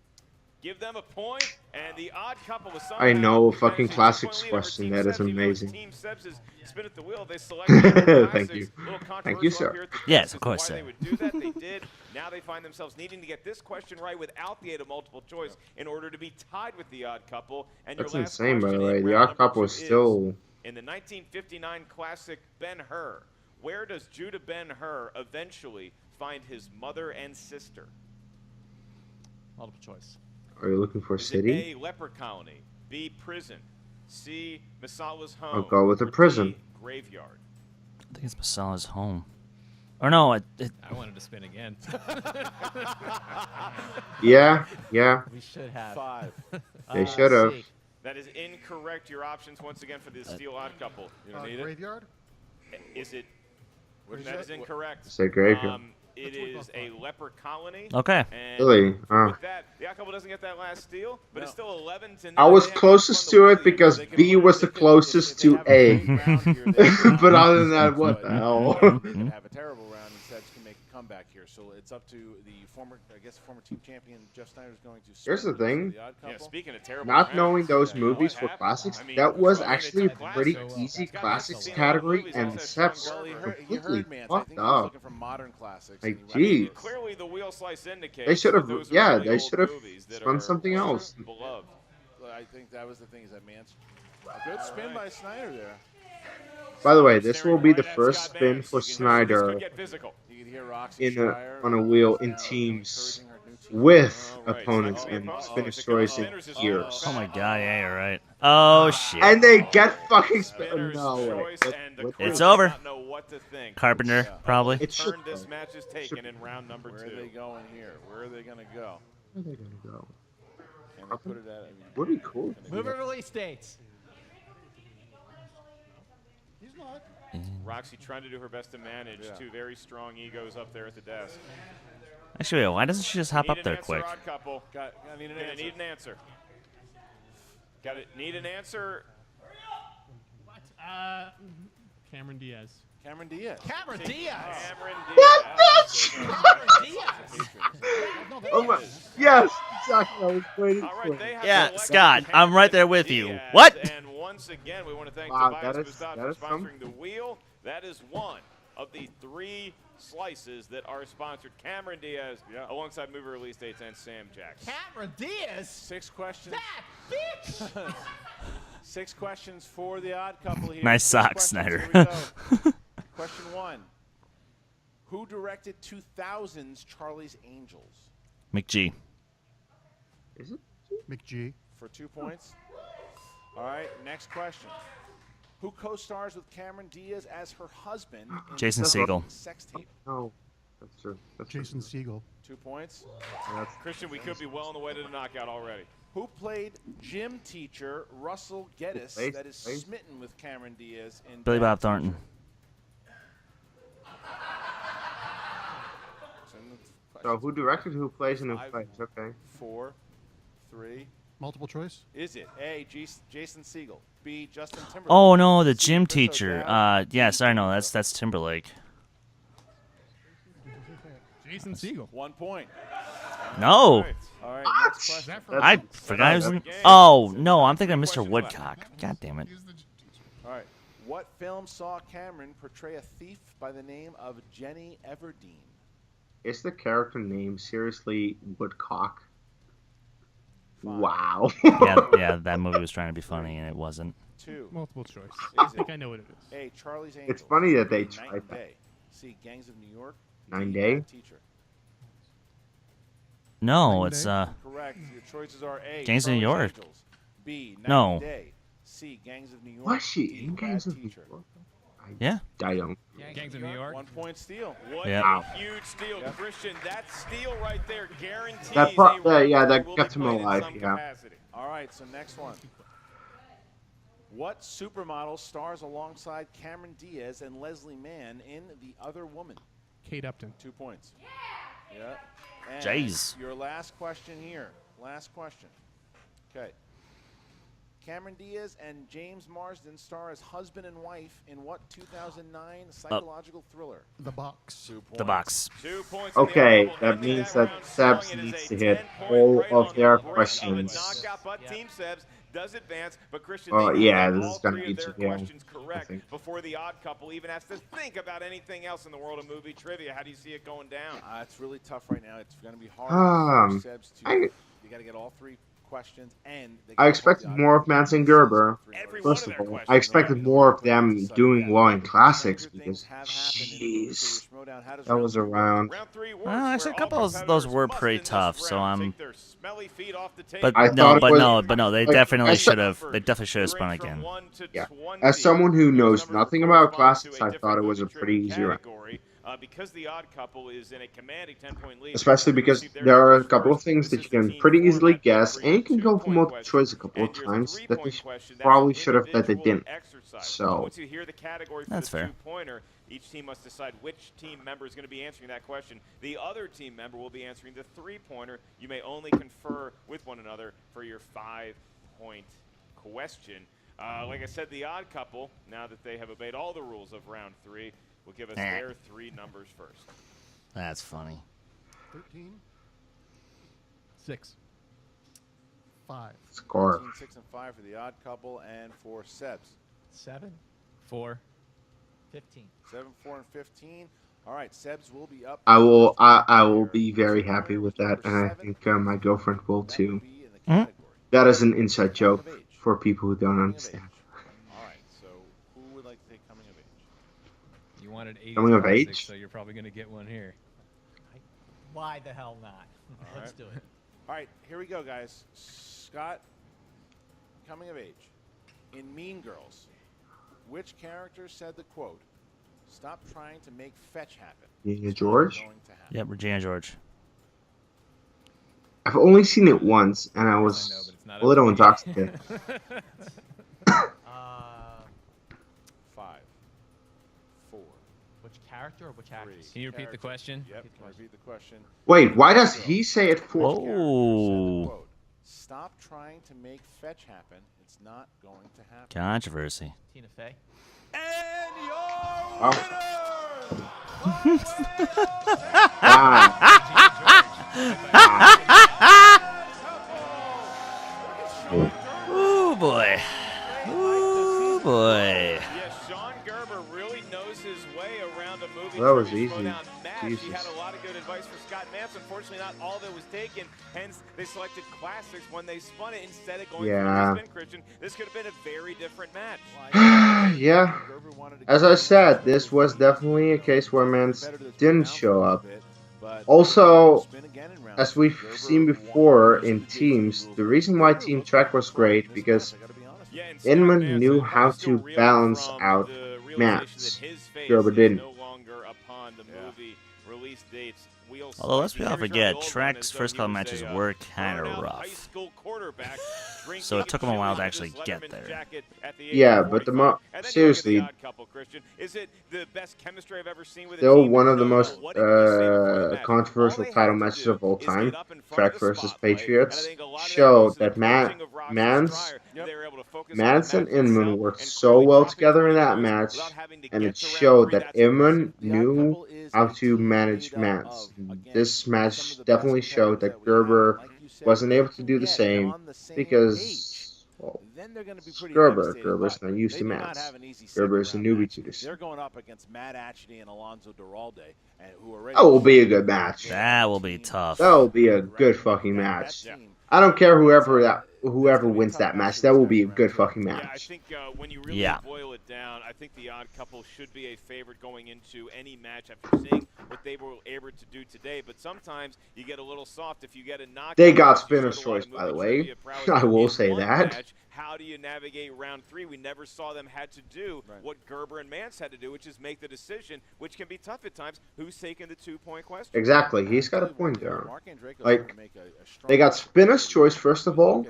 Give them a point, and the odd couple is I know a fucking classics question. That is amazing. Team Sebs is spin at the wheel. They selected Thank classics. you. Little Thank you, controversial sir. here at the Yes, quiz of as to course, why sir. they would do that. They did. Now they find themselves needing to get this question right without the aid of multiple choice in order to be tied with the odd couple. And That's your last insane, by the question way. in The round odd couple number is 2 still. in the 1959 classic Ben-Hur. Where does Judah Ben-Hur eventually find his mother and sister? Multiple choice. Are you looking for a Is city? it A, leper colony, B, prison, C, Masala's home, I'll go with the or D, prison. graveyard? I think it's Masala's home. Or no, I wanted to spin again. Yeah, yeah. We should have. 5. They should have. C. That is incorrect. Your options once again for the steel odd couple. You don't need it? Graveyard? Is it? What is That it? is incorrect. Say graveyard. It is a leper colony. Okay. And Really? with that, the odd couple doesn't get that last steal, but it's still 11 to 9. I was They have closest fun to the it wheel. because They can B win. was the closest to A. But other than that, what the They hell? can have a terrible round and Sebs can make a comeback here. So it's up to the former team champion Jeff Snyder is going to. Here's the spin thing. for the odd Yeah, couple. speaking of terrible Not rounds, knowing those yeah, movies what for happened? classics, I mean, that was I mean, actually it's a pretty classics. easy It's got classics seen a lot of category, movies, and also Seps Sean Well, he completely heard Mance. I fucked think he was up. looking for modern classics. Like, and he- I mean, jeez. Clearly, the wheel slice indicates They should that have, those are yeah, really they old should have movies that spun are something else. beloved. I think that was the thing is that Mance. A good spin by Snyder there. By the way, this will be the Right at first Scott spin Vance. for You can hear this Snyder could get physical. You could hear Roxy in Schreier, on a wheel in now teams encouraging her new team. with All right, opponents so- and oh, spinner it's a stories couple in spinners is years. Oh my god, yeah, you're right. Oh shit. And they get fucking Spinner's no way. choice, What- and the what- crew It's does over. not know what to think. Carpenter, probably. It should Turn this go. match is taken in round number Where are 2. they going here? Where are they going to go? Where are they gonna go? and they put it at. Would be cool. Movie release dates. He's not. Roxy trying to do her best to manage two very strong egos up there at the desk. Actually, why doesn't she just hop up there quick? Odd couple. Need an answer. Need an answer. What? Cameron Diaz. Cameron Diaz. Cameron Diaz. Cameron Diaz. What? Cameron Diaz. Oh my! Yes, exactly. I was waiting All for right, they it. have Yeah, selected Scott, I'm Cameron right there with you. Diaz, What? And once again, we want to thank Wow, Tobias that is- Bustad that for is some- sponsoring the wheel. That is one of the 3 slices that are sponsored. Cameron Diaz, alongside movie release dates, and Sam Jackson. Cameron Diaz. 6 questions. That bitch. 6 questions for the odd couple here. Nice 6 sock, questions. Snyder. Here we go. Question 1. Who directed 2000's Charlie's Angels? McG. Is it? McG. For 2 points. All right, next question. Who co-stars with Cameron Diaz as her husband in Jason the Segel. sex tape? No, that's true. That's Jason true. Segel. 2 points. That's Christian, we could be well on the way to the knockout already. Who played gym teacher Russell Geddes Wait, that is wait. smitten with Cameron Diaz in Billy Bad Bob Thornton. Teacher? So who directed? Who plays and who 5, plays? Okay. 4, 3. Multiple choice. Is it A. Jason Segel, B. Justin Timberlake? Oh no, the C. gym Chris teacher. O'Dowd, Yeah, D. sorry, no, D'Angelo? that's Timberlake. Jason Segel. 1 point. No, All right, next question. I forgot I was. Oh no, I'm thinking of Mr. Woodcock. God damn it. All right. What film saw Cameron portray a thief by the name of Jenny Everdeen? Is the character name seriously Woodcock? 5, Wow. Yeah, that movie was trying to be funny and it wasn't. 2. Multiple choice. Is I think it I know what it is. A. Charlie's Angels? It's funny that they B. Night tried and that. Day. C. Gangs of New York. 9 D. Day? Bad Teacher. No, Nine it's Day? Correct. Your choices are A. Gangs of New Charlie's York. Angels, B. Night No. and Day. C. Gangs of New York. Was she D. in Bad Gangs of New Teacher. York? Yeah. I don't. Gangs of New York. 1 point steal. What Yeah. a huge steal, Christian. That steal right there guarantees That that kept him alive. Yeah. Capacity. All right, so next one. What supermodel stars alongside Cameron Diaz and Leslie Mann in The Other Woman? Kate Upton. 2 points. Yeah. And Jeez. your last question here. Last question. Okay. Cameron Diaz and James Marsden star as husband and wife in what 2009 psychological thriller? The Box. 2 points. The box. 2 points. in the Okay, double. that Ending means that round Sebs strong. It is needs a to hit 10-point all right of on their the brink of a questions. knockout, but Team Sebs does advance, but Christian, Oh, they yeah, have this all is gonna three be of their too- yeah, questions I correct think. before the odd couple even has to think about anything else in the world of movie trivia. How do you see it going down? It's really tough right now. It's going to be hard for Sebs to. You got to get all 3 questions, and they I gotta expected hold the more odd of Mance and Gerber. Every First one of their all, questions I expected are more of them sudden doing death. well in classics Stranger things because, have happened in Movie Trivia jeez, Schmoedown. How does that was a round. Round 3 works, Well, actually, a where couple all of those competitors were must pretty in this tough, so round I'm- take their smelly feet off the But table. I thought it was- no, they like, definitely I should said- have. They definitely should have spun again. Yeah. As someone who knows nothing about classics, I thought it was a pretty easy round. Because the odd couple is in a commanding 10-point lead. Especially because there are a couple of things that you can pretty easily guess, and you can go for multiple choice a couple of times that they probably should have, that they didn't. So, Once you hear the category for That's the fair. two-pointer, each team must decide which team member is going to be answering that question. The other team member will be answering the three-pointer. You may only confer with one another for your 5-point question. Like I said, the odd couple, now that they have obeyed all the rules of round 3, will give us their 3 numbers first. That's funny. 13. 6. 5. score. 13, 6, and 5 for the odd couple, and for Sebs. 7, 4. 15. 7, 4, and 15. All right, Sebs will be up. I will be very happy with that, and I think my girlfriend will That too. would be in the category. That is an inside joke Coming of age. for people who don't Coming of understand. age. All right, so who would like to take coming of age? You wanted 80s Coming of classics, age? so you're probably going to get one here. Why the hell not? Let's right. do it. All right, here we go, guys. Scott, coming of age. In Mean Girls, which character said the quote, "Stop trying to make fetch happen"? Regina It's George? going to happen." Yep, Regina George. I've only seen it once, and I was a little intoxicated. 5, 4. Which character or which actress? Can you repeat the question? Yep. Can I repeat the question? Wait, why does he say it for? Whoa. Quote, "Stop trying to make fetch happen. It's not going to happen." Controversy. Tina Fey. And your Oh. Ooh boy. Ooh boy. Yeah, Sean Gerber really knows his way around a movie. That was Trivia easy. Schmoedown match. He Jesus. had a lot of good advice for Scott Mance. Unfortunately, not all of it was taken. Hence, they selected classics when they spun it instead of going Yeah. for the spin, Christian. This could have been a very different match. Yeah. As I said, this was definitely a case where Mance didn't show up. Also, as we've seen before in teams, the reason why Team Track was great because Inman knew how to balance out Mance. Gerber didn't. Although let's not forget, Trek's first couple matches were kind of rough. So it took him a while to actually get there. Yeah, but seriously, still one of the most controversial title matches of all time, Trek versus Patriots, showed that Mance and Inman worked so well together in that match, and it showed that Inman knew how to manage Mance. This match definitely showed that Gerber wasn't able to do the same because, well, Gerber's not used to Mance. Gerber is a newbie to this. They're going up against Matt Atchity and Alonzo Duralde, who are ready. That will be a good match. That will be tough. That will be a good fucking match. I don't care whoever wins that match. That will be a good fucking match. Yeah, I think when you really boil it down, I think the Odd Couple should be a favorite going into any match after seeing what they were able to do today. But sometimes you get a little soft if you get a knockout. They got spinner's choice, by the way. I will say that. Match, how do you navigate round 3? We never saw them had to do what Gerber and Mance had to do, which is make the decision, which can be tough at times. Who's taking the 2-point question? Exactly. He's got a point there. Like, they got spinner's choice, first of all.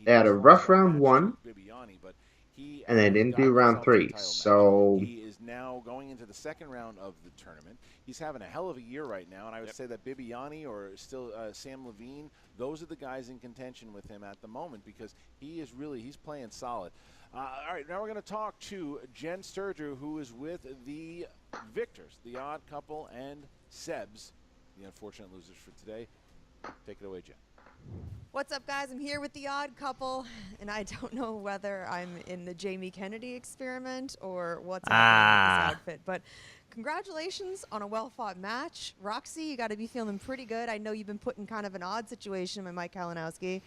They had a rough round 1, and they didn't do round 3. So he is now going into the second round of the tournament. He's having a hell of a year right now, and I would say that Bibiani or still Sam Levine, those are the guys in contention with him at the moment because he's playing solid. All right, now we're going to talk to Jen Sturger, who is with the victors, the Odd Couple and Sebs, the unfortunate losers for today. Take it away, Jen. What's up, guys? I'm here with the Odd Couple, and I don't know whether I'm in the Jamie Kennedy experiment or what's happening with this outfit, but congratulations on a well-fought match. Roxy, you got to be feeling pretty good. I know you've been put in kind of an odd situation by Mike Kalinowski.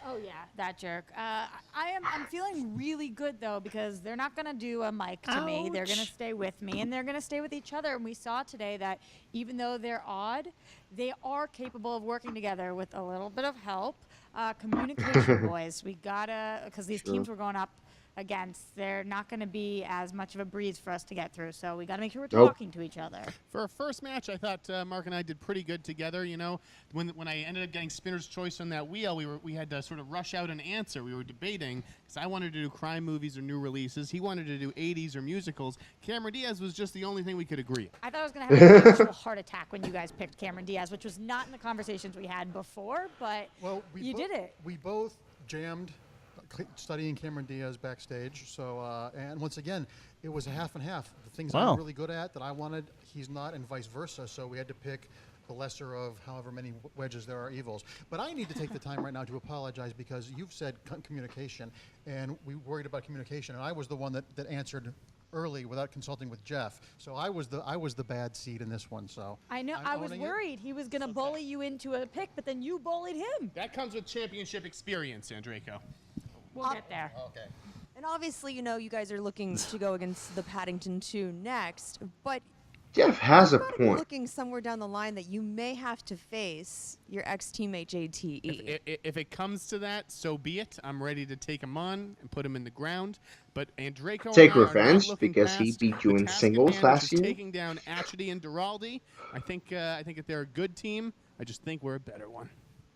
Oh yeah, that jerk. I'm feeling really good though because they're not gonna do a mic to me. They're gonna stay with me and they're gonna stay with each other. And we saw today that even though they're odd, they are capable of working together with a little bit of help. Communication, boys. We gotta, because these teams we're going up against, they're not going to be as much of a breeze for us to get through. So we got to make sure we're talking to each other. For a first match, I thought Mark and I did pretty good together. You know, when I ended up getting spinner's choice on that wheel, we had to sort of rush out an answer. We were debating because I wanted to do crime movies or new releases. He wanted to do 80s or musicals. Cameron Diaz was just the only thing we could agree on. I thought I was going to have an actual heart attack when you guys picked Cameron Diaz, which was not in the conversations we had before, but you did it. We both jammed studying Cameron Diaz backstage. So, and once again, it was a half and half. The things I'm really good at that I wanted, he's not, and vice versa. So we had to pick the lesser of however many wedges there are evils. But I need to take the time right now to apologize because you've said communication, and we worried about communication, and I was the one that answered early without consulting with Jeff. So I was the bad seed in this one. So I know. I was worried he was going to bully you into a pick, but then you bullied him. That comes with championship experience, Andreyko. We'll get there. Okay. And obviously, you know, you guys are looking to go against the Paddington 2 next, but Jeff has a be point. looking somewhere down the line that you may have to face your ex-teammate JTE. If it comes to that, so be it. I'm ready to take him on and put him in the ground. But Andreyko Take revenge because he beat you in singles last year. Taking down Atchity and Duralde. I think that they're a good team. I just think we're a better one.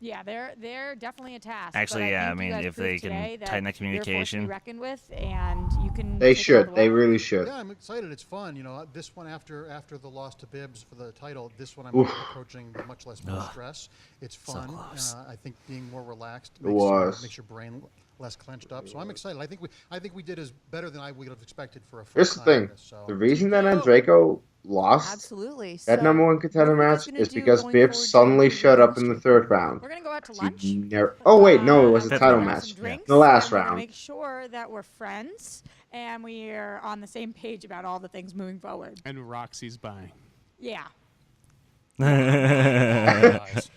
Yeah, they're definitely a task. Actually, but yeah, think I you mean, guys if they proved can today that tighten that you're a force to be communication. reckoned with, and you can. They take it all should. the They way. really should. Yeah, I'm excited. It's fun. You know, this one after the loss to Bibbs for the title, this one I'm Oof. approaching with much less stress. It's So fun. close. I think being more relaxed It makes was. your brain less clenched up. So I'm excited. I think we did as better than I would have expected for a Here's first the time. thing. in this, so. The reason that Andraco lost Absolutely. that So, number one what contender are you guys match gonna is do because going Bibbs forward suddenly during showed the up in the third round. We're gonna go out to He lunch. Oh wait, no, it was a Fifth title round. Have some match. drinks, The last and we're gonna round. make sure that we're friends and we are on the same page about all the things moving forward. And Roxy's buying. Yeah.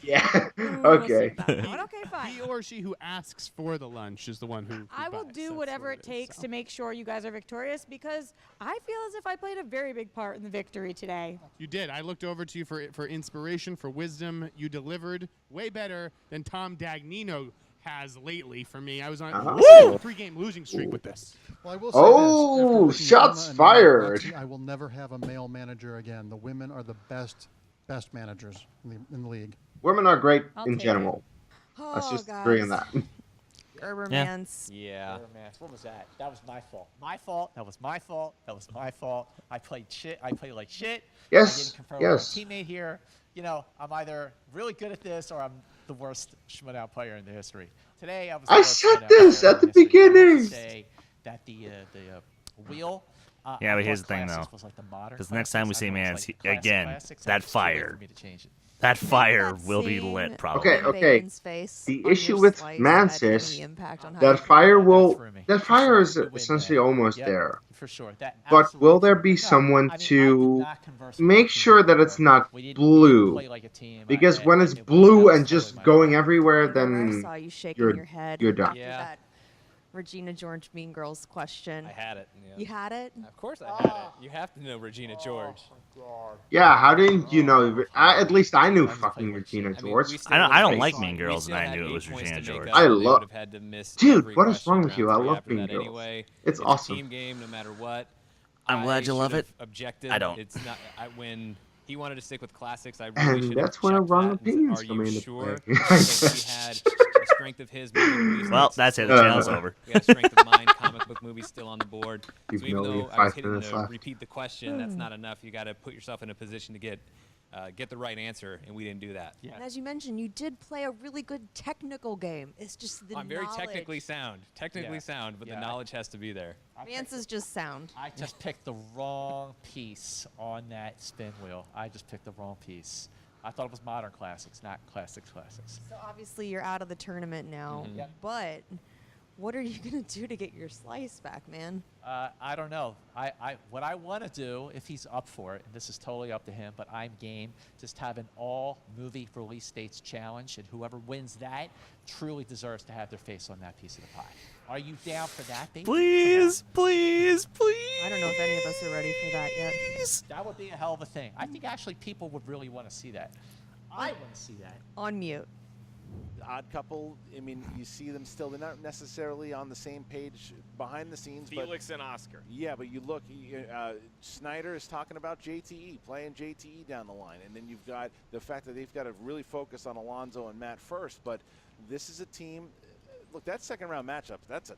Yeah. Ooh, Okay. We'll see about that one. Okay, fine. He or she who asks for the lunch is the one who I will buys. do That's whatever what it takes to make sure you guys are victorious because I feel as if I played a very big part in the victory today. You did. I looked over to you for inspiration, for wisdom. You delivered way better than Tom Dagnino has lately for me. I was on Oh. a 3-game losing streak with this. Well, I will say Oh, this. After looking at shots Emma and fired. Roxy, I will never have a male manager again. The women are the best managers in the league. Women are great I'll in take general. Oh, Let's just guys. agree on that. Gerbermans. Yeah. What was that? That was my fault. My fault. That was my fault. That was my fault. I played shit. I played like shit. Yes, I didn't confer yes. with my teammate here. You know, I'm either really good at this or I'm the worst Schmoedown player in the history. Today, I was. I the worst said Schmoedown this player at in the history. I have to beginning. say that the wheel. Yeah, I but here's thought the thing, classics though. was like the modern 'Cause next time we classics. see I thought it was Mans, like classic again, classics. that It's too late fire. for me to change it. That fire Not will be seeing lit, probably. Okay, okay. Bateman's face The on issue your with slice Mans had is any impact on how that you fire That will. threw me. That For fire sure. is You win essentially that. almost Yep, there. for sure. That But absolutely will there threw be me. No, someone I mean, I did to not converse with make my sure teammate that it's before. not We didn't blue? play like a team. Because when it's it wasn't- blue that was and totally just my going fault. everywhere, I remember I then saw you shaking you're your head you're done. after that Regina George Mean Girls question. I had it. Yeah. You had it? Of course I had it. You have to know Regina George. Yeah, how didn't you know? At least I knew fucking Regina George. I don't like Mean Girls, and I knew it was Regina George. I love. Dude, what is wrong with you? I love Mean Girls. Anyway. It's A awesome. team game, no matter what. I'm glad you love should've it. Objected. I don't. It's not. When he wanted to stick with classics, I really And should have that's where checked wrong that and said, opinions are come you into sure? play. Because he had the strength of his movie. Well, that's it. The channel's over. We got strength of mind. Comic book movies still on the board. You've So even only though I was 5 hitting minutes to left. repeat the question, that's not enough. You got to put yourself in a position to get the right answer, and we didn't do that. And as you mentioned, you did play a really good technical game. It's just the I'm very knowledge. technically sound. Technically sound, but the knowledge has to be there. Mance is just sound. I just picked the wrong piece on that spin wheel. I just picked the wrong piece. I thought it was modern classics, not classics. So obviously you're out of the tournament now. Mhm. Yep. But what are you gonna do to get your slice back, man? I don't know. What I want to do, if he's up for it, and this is totally up to him, but I'm game, just have an all movie release dates challenge, and whoever wins that truly deserves to have their face on that piece of the pie. Are you down for that, baby? Please, please, please. I don't know if any of us are ready for that yet. That would be a hell of a thing. I think actually people would really want to see that. I want to see that. On mute. Odd couple, I mean, you see them still. They're not necessarily on the same page behind the scenes. Felix and Oscar. Yeah, but you look, Snyder is talking about JTE, playing JTE down the line. And then you've got the fact that they've got to really focus on Alonzo and Matt first. But this is a team, look, that second round matchup, that's a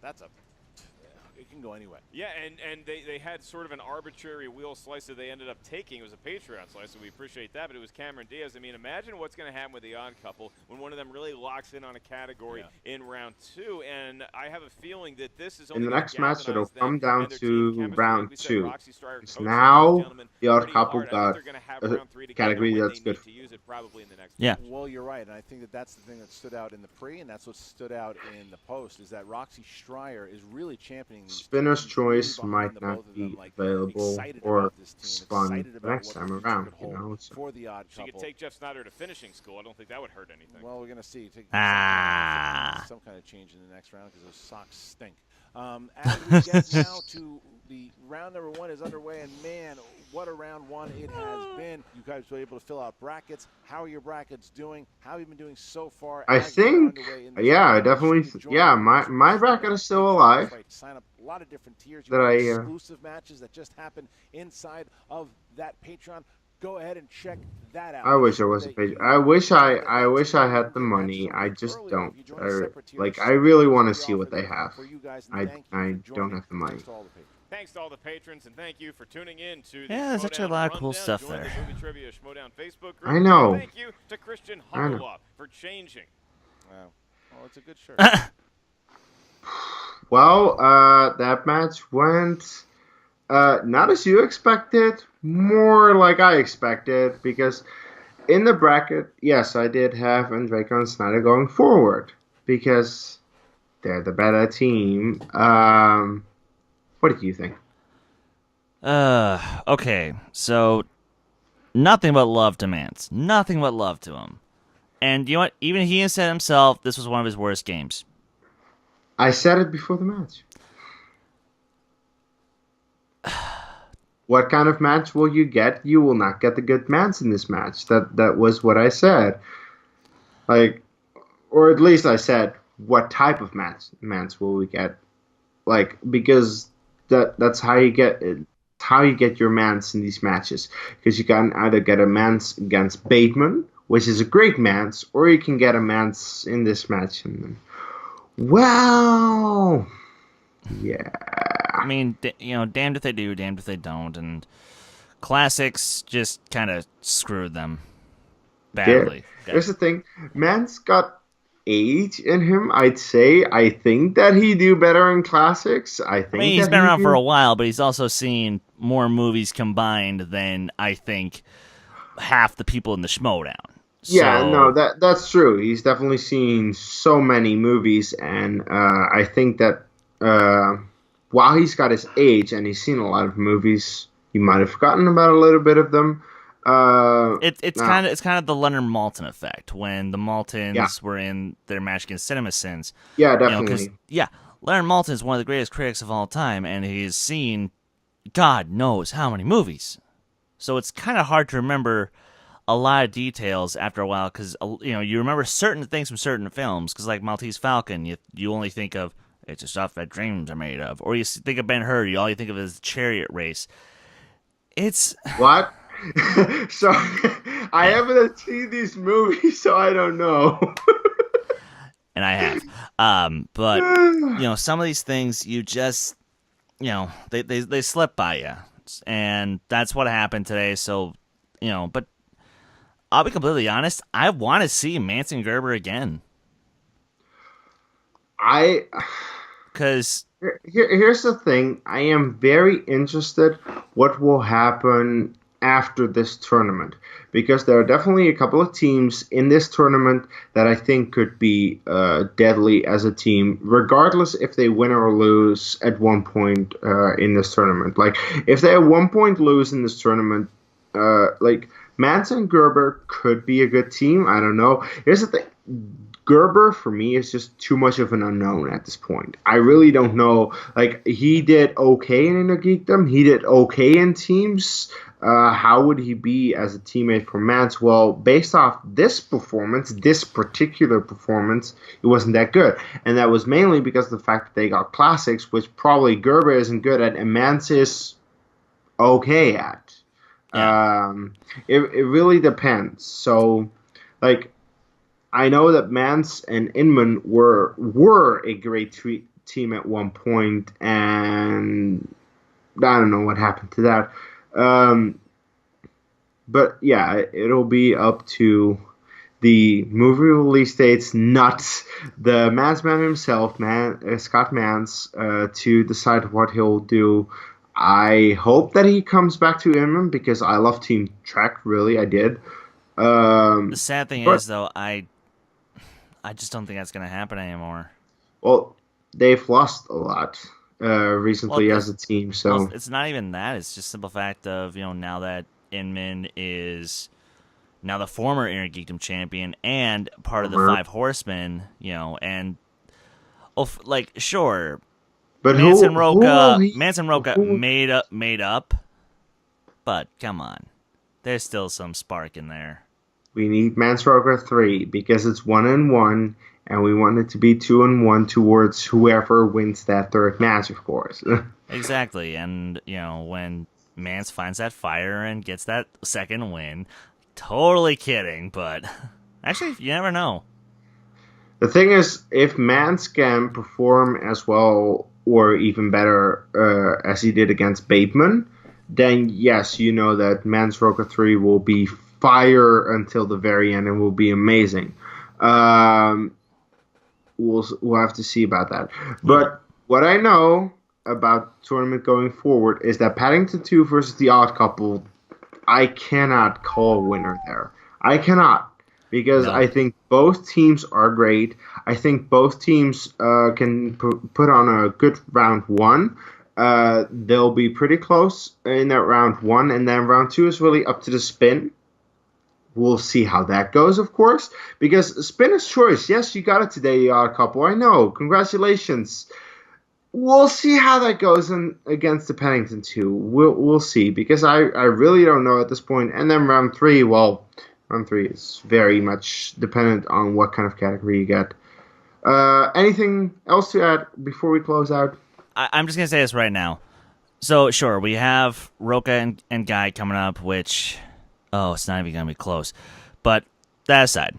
it can go anyway. Yeah, and they had sort of an arbitrary wheel slice that they ended up taking. It was a Patreon slice, so we appreciate that, but it was Cameron Diaz. I mean, imagine what's going to happen with the odd couple when one of them really locks in on a category in round 2, and I have a feeling that this is only In the gonna next match, it'll galvanize them come down and their team to chemistry. round Like we said, 2. Roxy Stryer Because coached now these gentlemen the odd pretty couple hard. I think got they're gonna have a round 3 together category when that's they good. need to use it probably in the next Yeah. Well, you're right, and I think that that's the thing that stood out in the pre, and that's what stood out in the post, is that Roxy Stryer is really championing these Spinner's teams, really choice behind might the not both of be them, like, available excited or about this team, spun excited the about next what time the future around, could you hold know. So. for the odd She could couple. take Jeff Snyder to finishing school. I don't think that would hurt anything. Well, we're going to see. Ah. Some kind of change in the next round because those socks stink. As we get now to the round number 1 is underway, and man, what a round 1 it has been. You guys were able to fill out brackets. How are your brackets doing? How have you been doing so far? I think, yeah, I definitely, yeah, my bracket is still alive. Sign up a lot of different tiers. You That have I, exclusive matches that just happen inside of that Patreon. Go ahead and check that out. I Make wish I sure was a that patron. you I wish I had the money. I just don't. I really want to see what they have. I don't have the money. Thanks to all the patrons, and thank you for tuning in to the Yeah, there's actually a lot of cool stuff Join there. the Movie Trivia Schmoedown Facebook group. I know. And thank you to Christian I know. Honeloff for changing. Wow. Well, it's a good shirt. Well, that match went not as you expected, more like I expected, because in the bracket, yes, I did have Andreka and Snyder going forward because they're the better team. What did you think? Okay, so nothing but love to Mance. Nothing but love to him. And you know what? Even he has said himself this was one of his worst games. I said it before the match. What kind of match will you get? You will not get the good Mance in this match. That was what I said. Like, or at least I said, what type of Mance will we get? Like, because that's how you get it. How you get your Mance in these matches, because you can either get a Mance against Bateman, which is a great Mance, or you can get a Mance in this match. And well, yeah. I mean, damned if they do, damned if they don't, and Classics just kind of screwed them badly. Here's the thing, Mance got age in him, I'd say. I think that he do better in Classics. I mean, he's been around for a while, but he's also seen more movies combined than I think half the people in the Schmoedown. Yeah, no, that's true. He's definitely seen so many movies, and I think that while he's got his age and he's seen a lot of movies, he might have forgotten about a little bit of them. It's kind of the Leonard Maltin effect when the Maltins were in their match against CinemaSins. Yeah, definitely. Leonard Maltin is one of the greatest critics of all time, and he's seen God knows how many movies. So it's kind of hard to remember a lot of details after a while, because you remember certain things from certain films. Because like Maltese Falcon, you only think of it's the stuff that dreams are made of, or you think of Ben-Hur, all you think of is Chariot Race. It's what? So I haven't seen these movies, so I don't know. And I have, but some of these things you just they slip by you, and that's what happened today. So but I'll be completely honest, I want to see Mance and Gerber again. Because here's the thing, I am very interested what will happen after this tournament, because there are definitely a couple of teams in this tournament that I think could be deadly as a team, regardless if they win or lose at one point in this tournament. Like, if they at one point lose in this tournament, like, Mance and Gerber could be a good team. I don't know. Here's the thing. Gerber, for me, is just too much of an unknown at this point. I really don't know. Like, he did okay in Inner Geekdom. He did okay in teams. How would he be as a teammate for Mance? Well, based off this particular performance, it wasn't that good. And that was mainly because of the fact that they got Classics, which probably Gerber isn't good at, and Mance is okay at. Yeah. It really depends. So, like, I know that Mance and Inman were a great team at one point, and I don't know what happened to that. But yeah, it'll be up to the movie release dates nuts, the Mance man himself, Scott Mance, to decide what he'll do. I hope that he comes back to Inman, because I love Team Trek, really, I did. The sad thing is, though, I just don't think that's going to happen anymore. Well, they've lost a lot recently as a team, so... Well, it's not even that. It's just simple fact of, now that Inman is now the former Inner Geekdom champion and part of the Five Horsemen, and... sure... But Mance and Roca made up, but come on, there's still some spark in there. We need Mance Roca 3 because it's 1-1, and we want it to be 2-1 towards whoever wins that third match, of course. Exactly, and when Mance finds that fire and gets that second win. Totally kidding, but actually, you never know. The thing is, if Mance can perform as well or even better as he did against Bateman, then yes, you know that Mance Roca 3 will be fire until the very end and will be amazing. We'll have to see about that. But what I know about tournament going forward is that Paddington 2 versus the Odd Couple, I cannot call a winner there. I cannot. Because I think both teams are great. I think both teams can put on a good round one. They'll be pretty close in that round one. And then round two is really up to the spin. We'll see how that goes, of course. Because spinner's choice. Yes, you got it today, the Odd Couple. I know. Congratulations. We'll see how that goes against the Paddington 2. We'll see. Because I really don't know at this point. And then round three, well... Round 3 is very much dependent on what kind of category you get. Anything else to add before we close out? I'm just going to say this right now. So, sure, we have Roca and Guy coming up, which, it's not even going to be close. But that aside,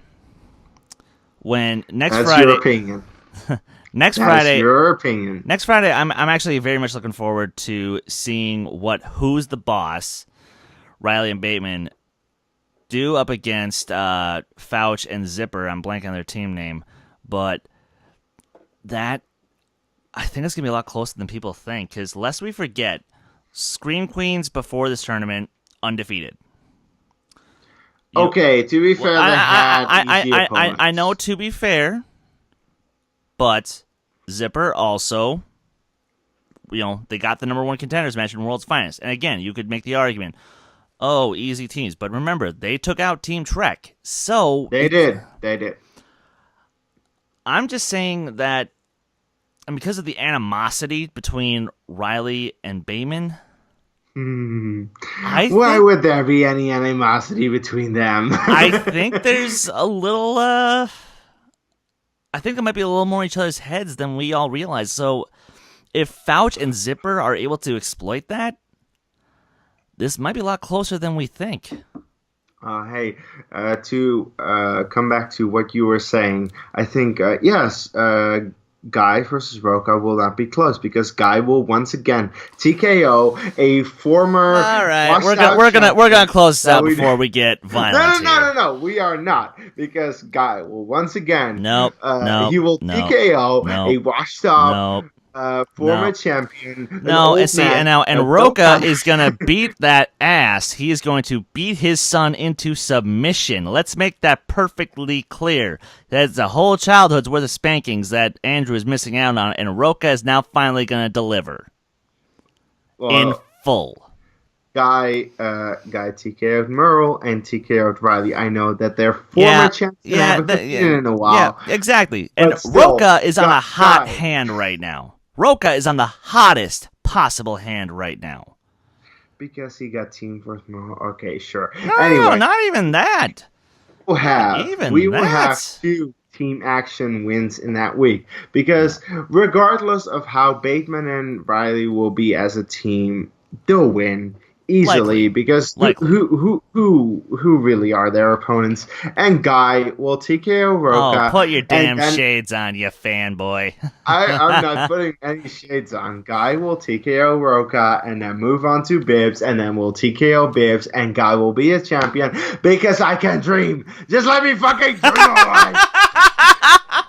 when next That's Friday... your opinion. Next That's Friday... your opinion. Next Friday, I'm actually very much looking forward to seeing who's the boss, Riley and Bateman, do up against Fouch and Zipper. I'm blanking on their team name, but that I think it's gonna be a lot closer than people think. Because lest we forget, Scream Queens before this tournament undefeated. Okay, to be fair, they had easy opponents. I know to be fair, but Zipper also, they got the number one contenders match in World's Finest, and again, you could make the argument. Oh, easy teams. But remember, they took out Team Trek. So They did. I'm just saying that, and because of the animosity between Riley and Bateman, why would there be any animosity between them? I think there's a little, I think there might be a little more in each other's heads than we all realize. So if Fouch and Zipper are able to exploit that, this might be a lot closer than we think. To come back to what you were saying, I think, yes, Guy versus Roca will not be close because Guy will once again TKO a former. All right, we're gonna close this out before we get violent. No, we are not, because Guy will once again. He will TKO a washed up. Former champion. And Roca is gonna beat that ass. He is going to beat his son into submission. Let's make that perfectly clear. That's a whole childhood's worth of spankings that Andrew is missing out on, and Roca is now finally gonna deliver in full. Guy TKO'd Merle and TKO'd Riley. I know that they're former champions. In a while. Yeah, exactly. And Roca is on a hot hand right now. Roca is on the hottest possible hand right now. Because he got team versus Merle. Okay, sure. No, not even that. We will have 2 team action wins in that week. Because regardless of how Bateman and Riley will be as a team, they'll win easily. Because who really are their opponents? And Guy will TKO Roca. Oh, put your damn shades on, you fanboy. I'm not putting any shades on. Guy will TKO Roca and then move on to Bibbs, and then we'll TKO Bibbs, and Guy will be a champion because I can dream. Just let me fucking dream, alright?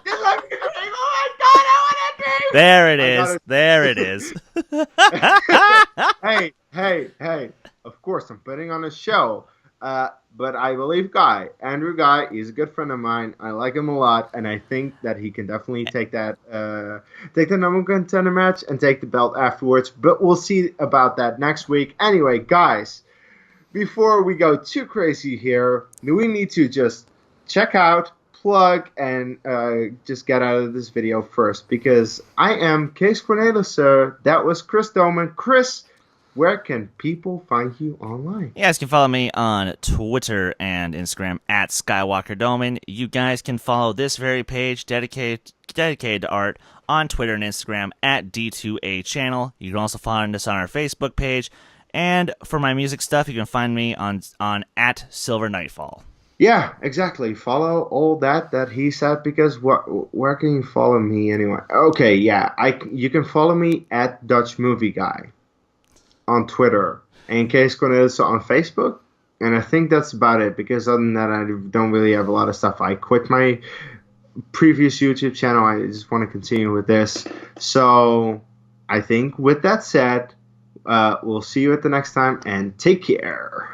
Just let me dream. Oh my god, I want to dream. There it is. Hey, of course I'm putting on a show, but I believe Andrew Guy, is a good friend of mine. I like him a lot, and I think that he can definitely take the number one contender match and take the belt afterwards, but we'll see about that next week. Anyway, guys, before we go too crazy here, we need to just check out, plug, and just get out of this video first, because I am Kees Cornelis, sir. That was Chris Doman. Chris, where can people find you online? You guys can follow me on Twitter and Instagram at Skywalker Doman. You guys can follow this very page dedicated to art on Twitter and Instagram at D2A channel. You can also find us on our Facebook page And for my music stuff, you can find me on at Silver Nightfall. Yeah, exactly. Follow all that he said, because where can you follow me anyway? Okay, yeah, you can follow me at Dutch Movie Guy on Twitter, and Kees Cornelissen on Facebook, and I think that's about it, because other than that, I don't really have a lot of stuff. I quit my previous YouTube channel. I just want to continue with this. So I think with that said, we'll see you at the next time, and take care.